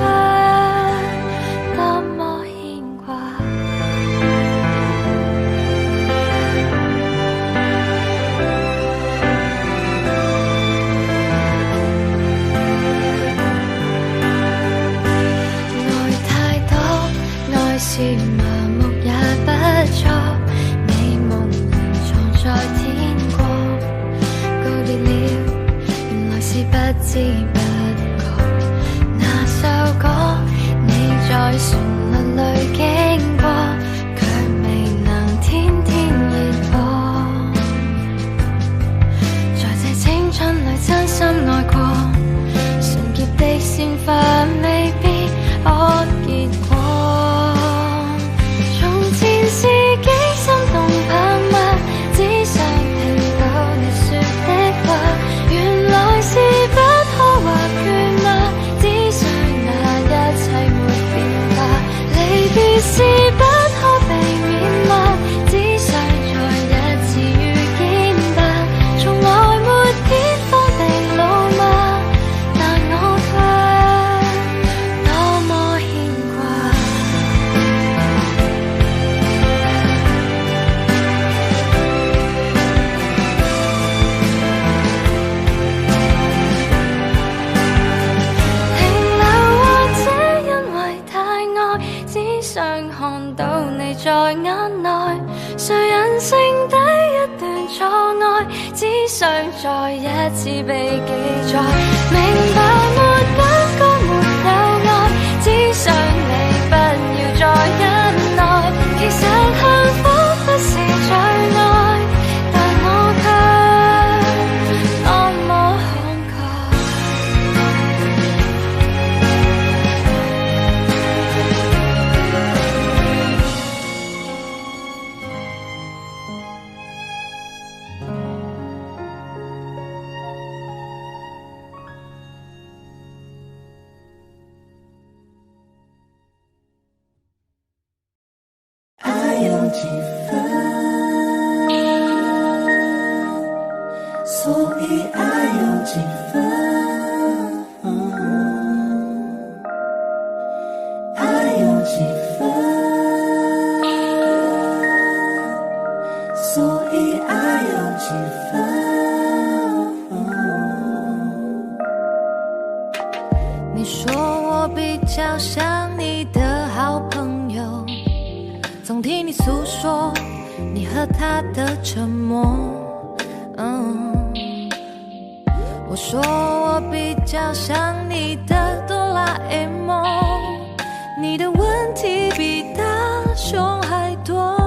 是麻木也不錯，美夢藏在天國。告別了，原來是不知不覺。那首歌你在旋律裏經過，卻未能天天熱播。在這青春裏真心愛過，純潔的鮮花未必可結果。從前是幾心動澎湃，只想聽到你說的話。原來是不可或缺嗎？只想那一切沒變化。離別是不可避免嗎？只想再一次遇見吧。從來沒偏方地老嗎？但我卻多麼牽掛。停留或者因為太愛，只想看到你在眼內。誰人剩低一段錯愛，只想再一次被記載。明白沒感覺沒有愛，只想你不要再忍耐。其實幸福不是最愛，但我卻多麼慷慨。爱有几分，所以爱有几分，爱有几分，所以爱有几分。你说我比较像你的好朋友，总听你诉说你和他的沉默。我说我比较像你的哆啦 A 梦，你的问题比大雄还多。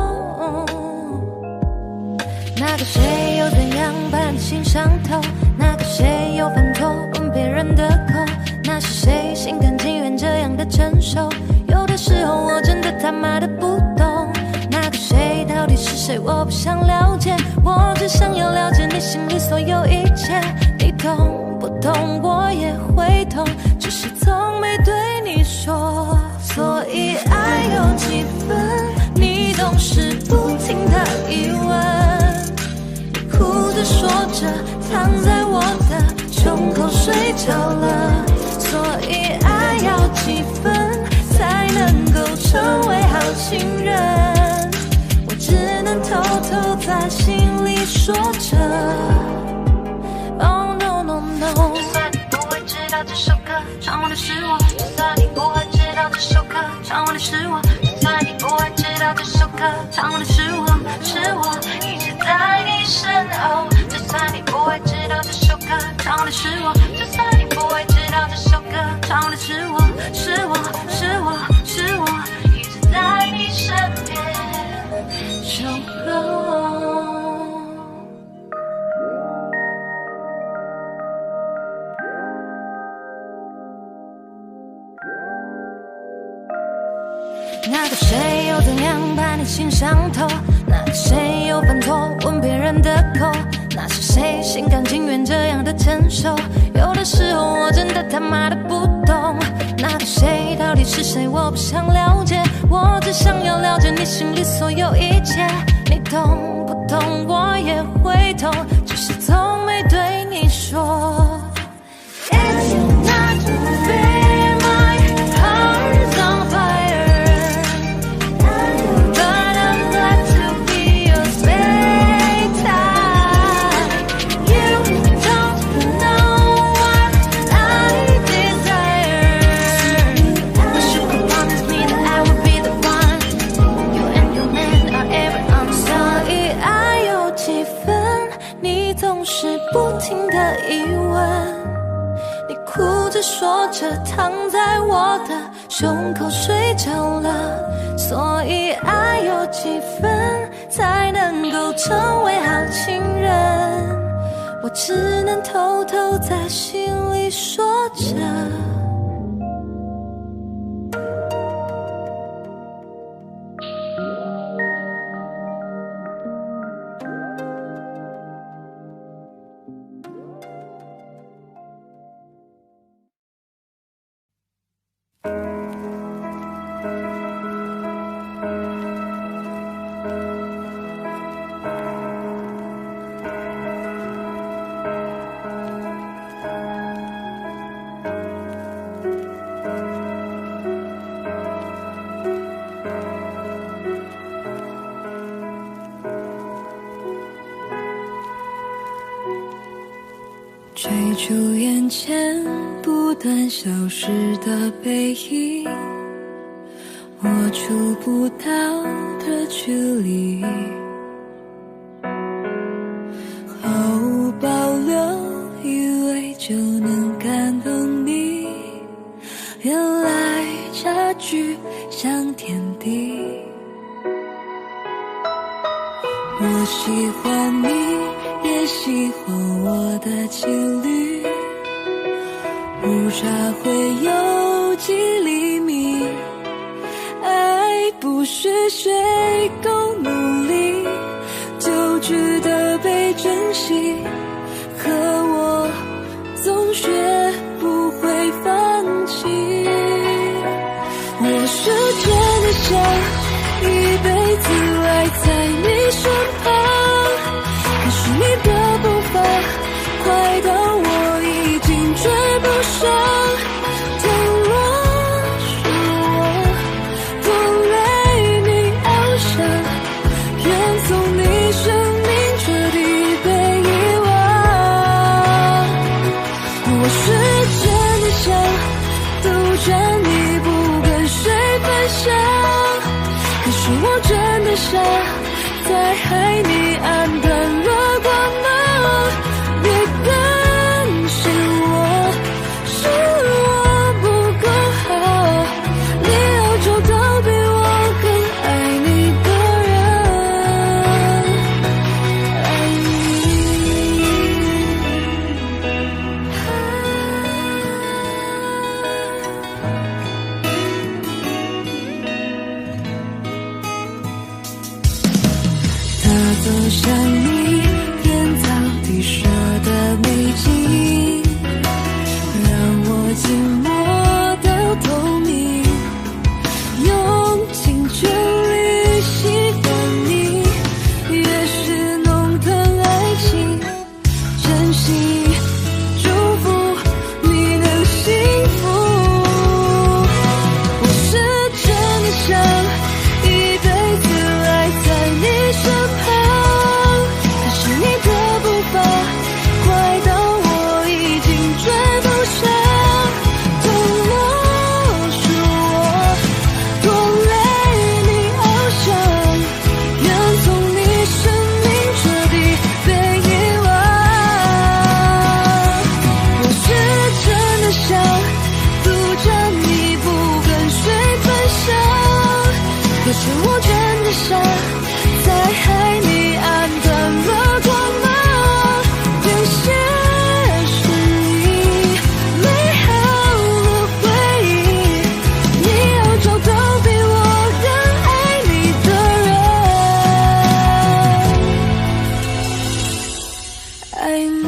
那个谁又怎样把你心上头？那个谁又犯错吻别人的口？那是谁心甘情愿这样的承受？有的时候我真的他妈的不懂，那个谁到底是谁？我不想了解，我只想要了解你心里所有一切。你懂不懂？我也会痛，只是从没对你说。所以爱有几分，你总是不停的疑问。你哭着说着，躺在我的胸口睡着了。所以爱要几分才能够成为好情人？我只能偷偷在心里说着。Oh no no no， 就算你不会知道这首歌唱完的是我，就算你不会知道这首歌唱完的是我，就算你不会知道这首歌唱完的是我，是我一直在你身后。就算你不会知道这首歌唱完的是我，就算你不会知道这首歌唱完的是我，是我，是我，是我一直在你身边守候。那个谁又怎样把你心上头？那个谁又犯错吻别人的口？那是谁心甘情愿这样的承受？有的时候我真的他妈的不懂，那个谁到底是谁？我不想了解，我只想要了解你心里所有一切。你懂不懂？我也会痛，只是从没对你说。It's not fair, my heart's on fire, but I'm glad to be your spectator. You don't know what I desire. Wish you could promise me that I would be the one. 说着躺在我的胸口睡着了，所以爱有几分才能够成为好情人，我只能偷偷在心里说着。追逐眼前不断消失的背影，我触不到的距离，毫无保留以为就能感动你，原来差距像天地。我喜欢你也喜欢我的情侣，误差会有几厘米，爱不是谁够努力就值得被珍惜，可我总学不会放弃。我是真的想一辈子赖在你身旁，可是你的步伐快到我已经追不上，倘若是我拖累你翱翔，愿从你生命彻底被遗忘。我是真的想独占你不跟谁分享，可是我真的傻，在海你暗淡了光芒，别担心我，是我不够好，你要找到比我更爱你的人，爱他走向你天造地设的美景，让我静默到透明，用尽全力喜欢你，越是弄疼爱情，真心祝福你能幸福。我是真的想一辈子赖在你身旁，可是你的步伐快到我已经追不上，倘若是我拖累你翱翔，愿从你生命彻底被遗忘。我是真的想独占你不跟谁分享，可是我真的傻，在海你暗淡了光芒，原先是你美好的回忆，你要找到比我更爱你的人，爱你。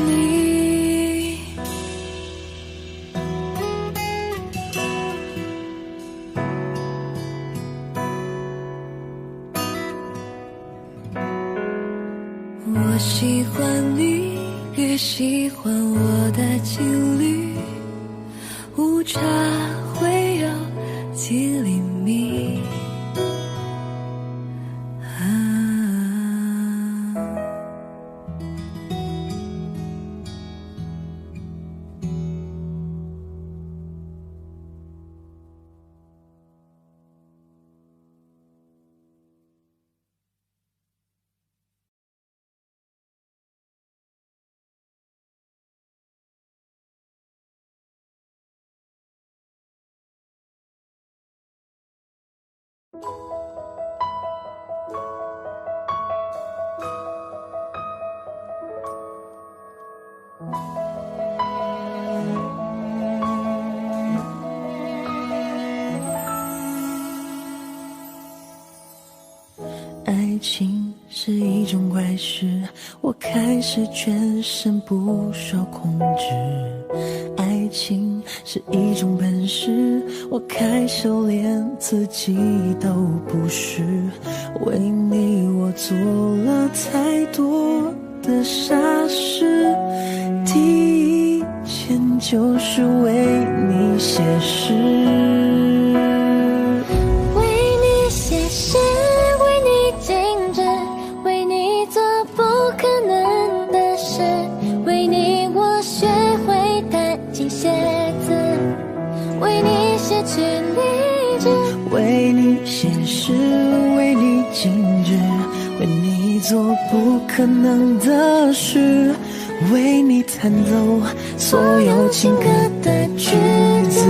我喜欢你，也喜欢我的情侣，误差会有几厘米。爱情是一种怪事，我开始全身不受控制。爱情是一种本事，我开始连自己都不是。为你我做了太多的傻事，第一件就是为你写诗。为你写诗，为你静止，为你做不可能的事，为你我学会弹琴写字，为你写曲励志，为你写诗，为你静止，为你做不可能的事，为你弹奏所有情歌的句子。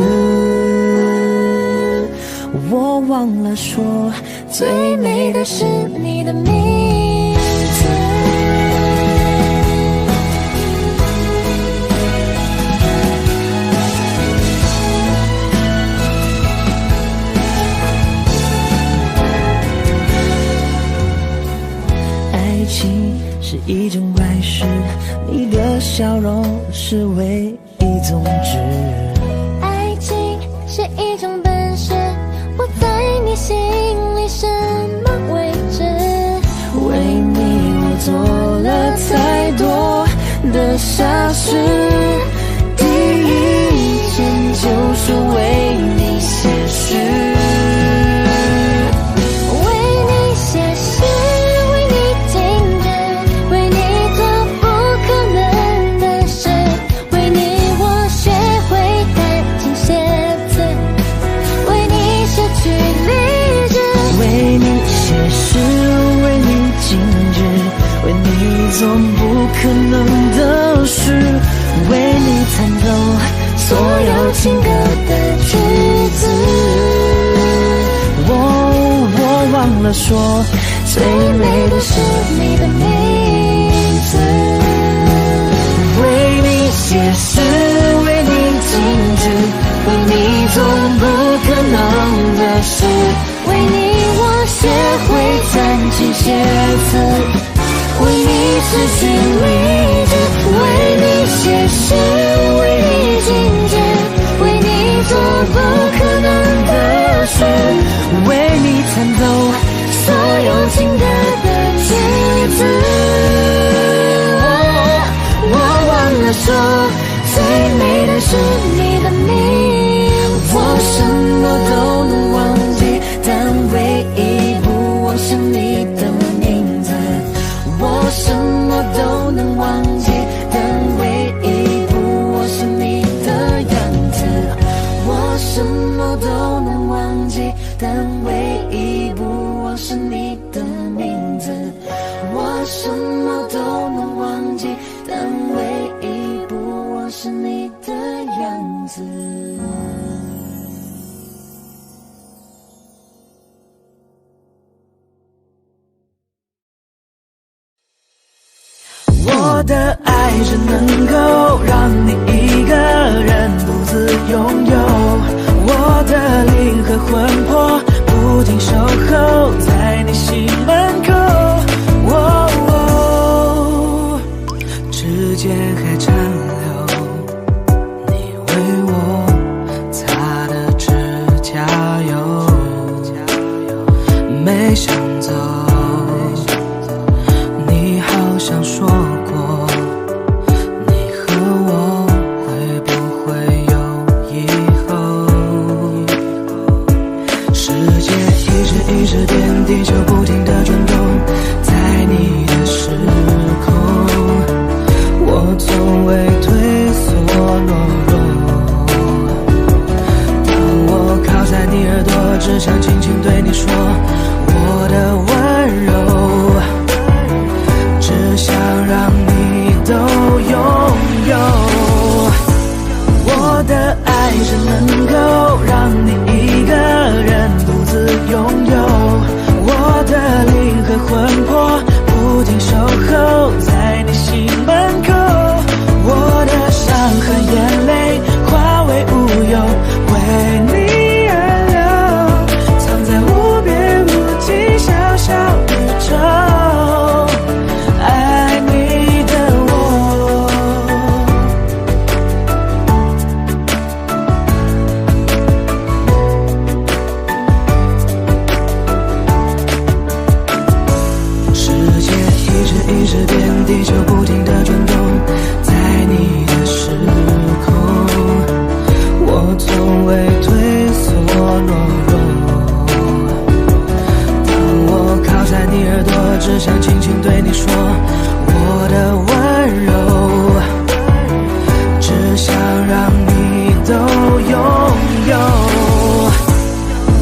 我忘了说，最美的是你的名字。爱情是一种怪事，你的笑容是唯一宗旨。爱情是一种本事，我在你心里什么位置？为你我做了太多的傻事，第一件就是为你写诗。做不可能的事，为你弹奏所有情歌的句子。我忘了说，最美的是你的名字。为你写诗，为你静止，为你做不可能的事，为你我学会弹琴写词，为你失去理智，为你写诗，为你静止，为你做不可能的事，为你弹奏所有情歌的句子。我忘了说，最美的是你的名字。我什么都能忘记，但唯一不忘是你的名字。我什么都能忘记，但唯一不忘是你的样子。我什么都能忘记，但唯一不忘是你的名字。我什么都能忘记，但唯一不忘是你的样子。我的爱只能够让你一个人独自拥有，我的灵和魂魄不停守候在你心门口。指尖还残留你为我擦的指甲油，没想走，你好像说过，你和我会不会有以后？世界一直变，地球不停地转动，在你的时空，我从未退缩懦弱。当我靠在你耳朵，只想轻轻对你说我的温柔，只想让你都拥有。我的爱只能够让你一个人独自拥有，只想轻轻对你说，我的温柔只想让你都拥有。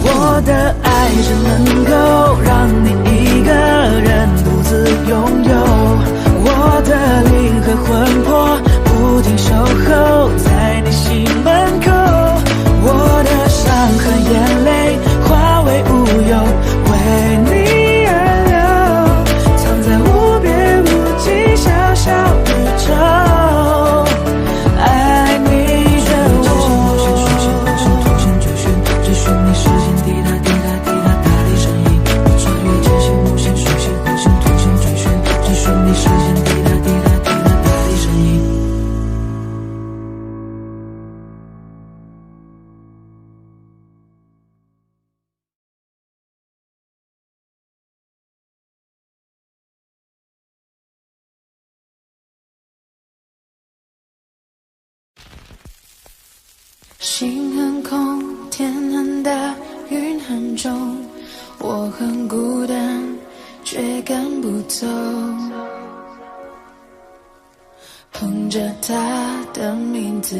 我的爱只能够让你一个人独自拥有，我的灵和魂魄不停守候在你心门口，我的伤和眼泪化为乌有，为你而流，藏在无边无际小小宇宙，爱你的我。直线追寻，追寻你视线滴答滴答滴答答的声音，穿越直线无限数线弧线图线追寻，追寻你视线滴答滴答滴答答的声音。心很空，天很大，云很重，我很孤单，却赶不走。哼着他的名字，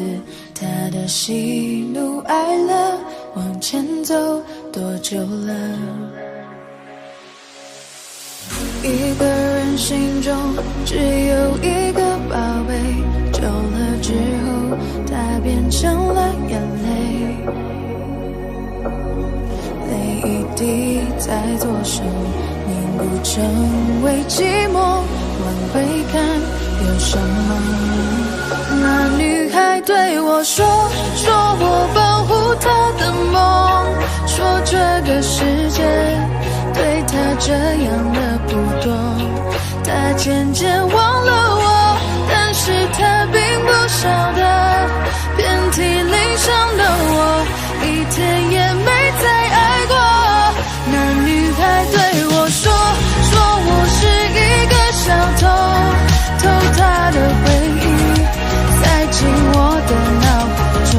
他的喜怒哀乐，往前走多久了？一个人心中只有一个宝贝，久了之后它变成了眼泪，泪一滴在左手凝固成为寂寞，往回看有什么？那女孩对我说我保护她的梦，说这个世界对她这样的不多，她渐渐忘了我，但是她并不晓得，遍体鳞伤的我一天也没再爱过。那女孩对我说我是一个小偷，偷她的回忆塞进我的脑海中，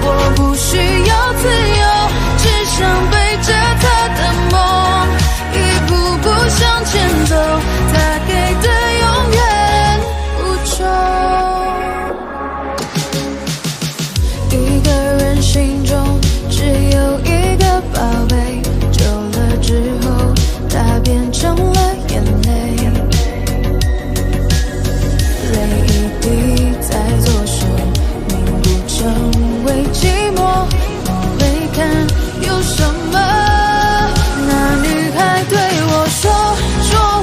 我不需要自由，只想背着她的梦一步步向前走，她给的永远不重。一个人心中只有一个宝贝，久了之后它变成了眼泪，泪一滴在左手凝固成为寂寞，往回看有什么？那女孩对我说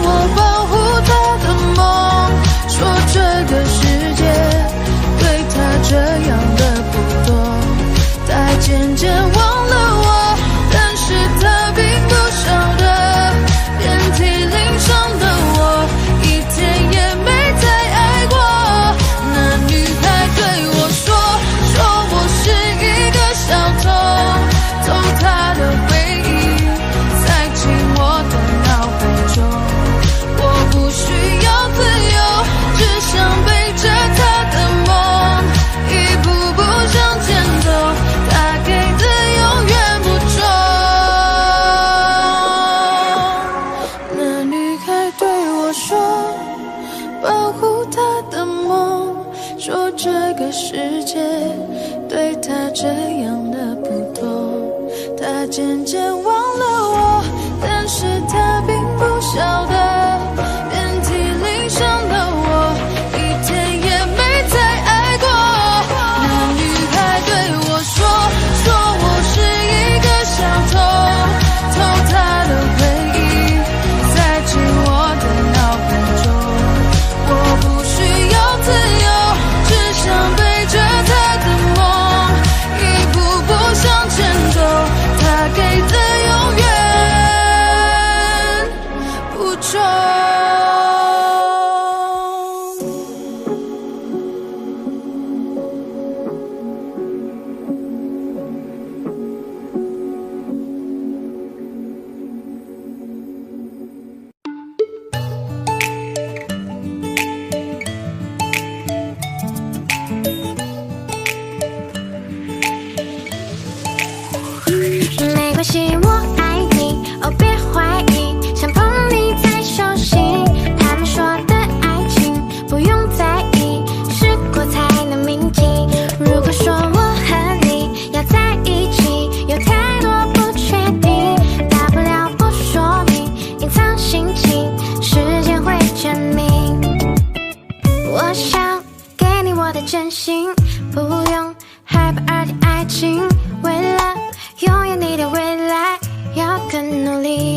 我保护她的梦，说这个世界对她这样的不多，她渐渐忘了我，但是她并不晓得，遍体鳞伤的我一天也没再爱过。那女孩对我说我是一个小偷，偷她的回忆塞进我的脑海中，我不需要自由，只想背着她的梦一步步向前走，她给的永远不重。那女孩对我说保护她的梦，说这个世界对她这样的不多，她渐渐忘了我，但是她并不晓得，遍体鳞伤的我一天也没再爱过。那女孩对我说我是一个小偷，偷她的回忆塞进我的脑海中，我不需要自由，只想背着她的梦一步步向前走，她给的永远更努力。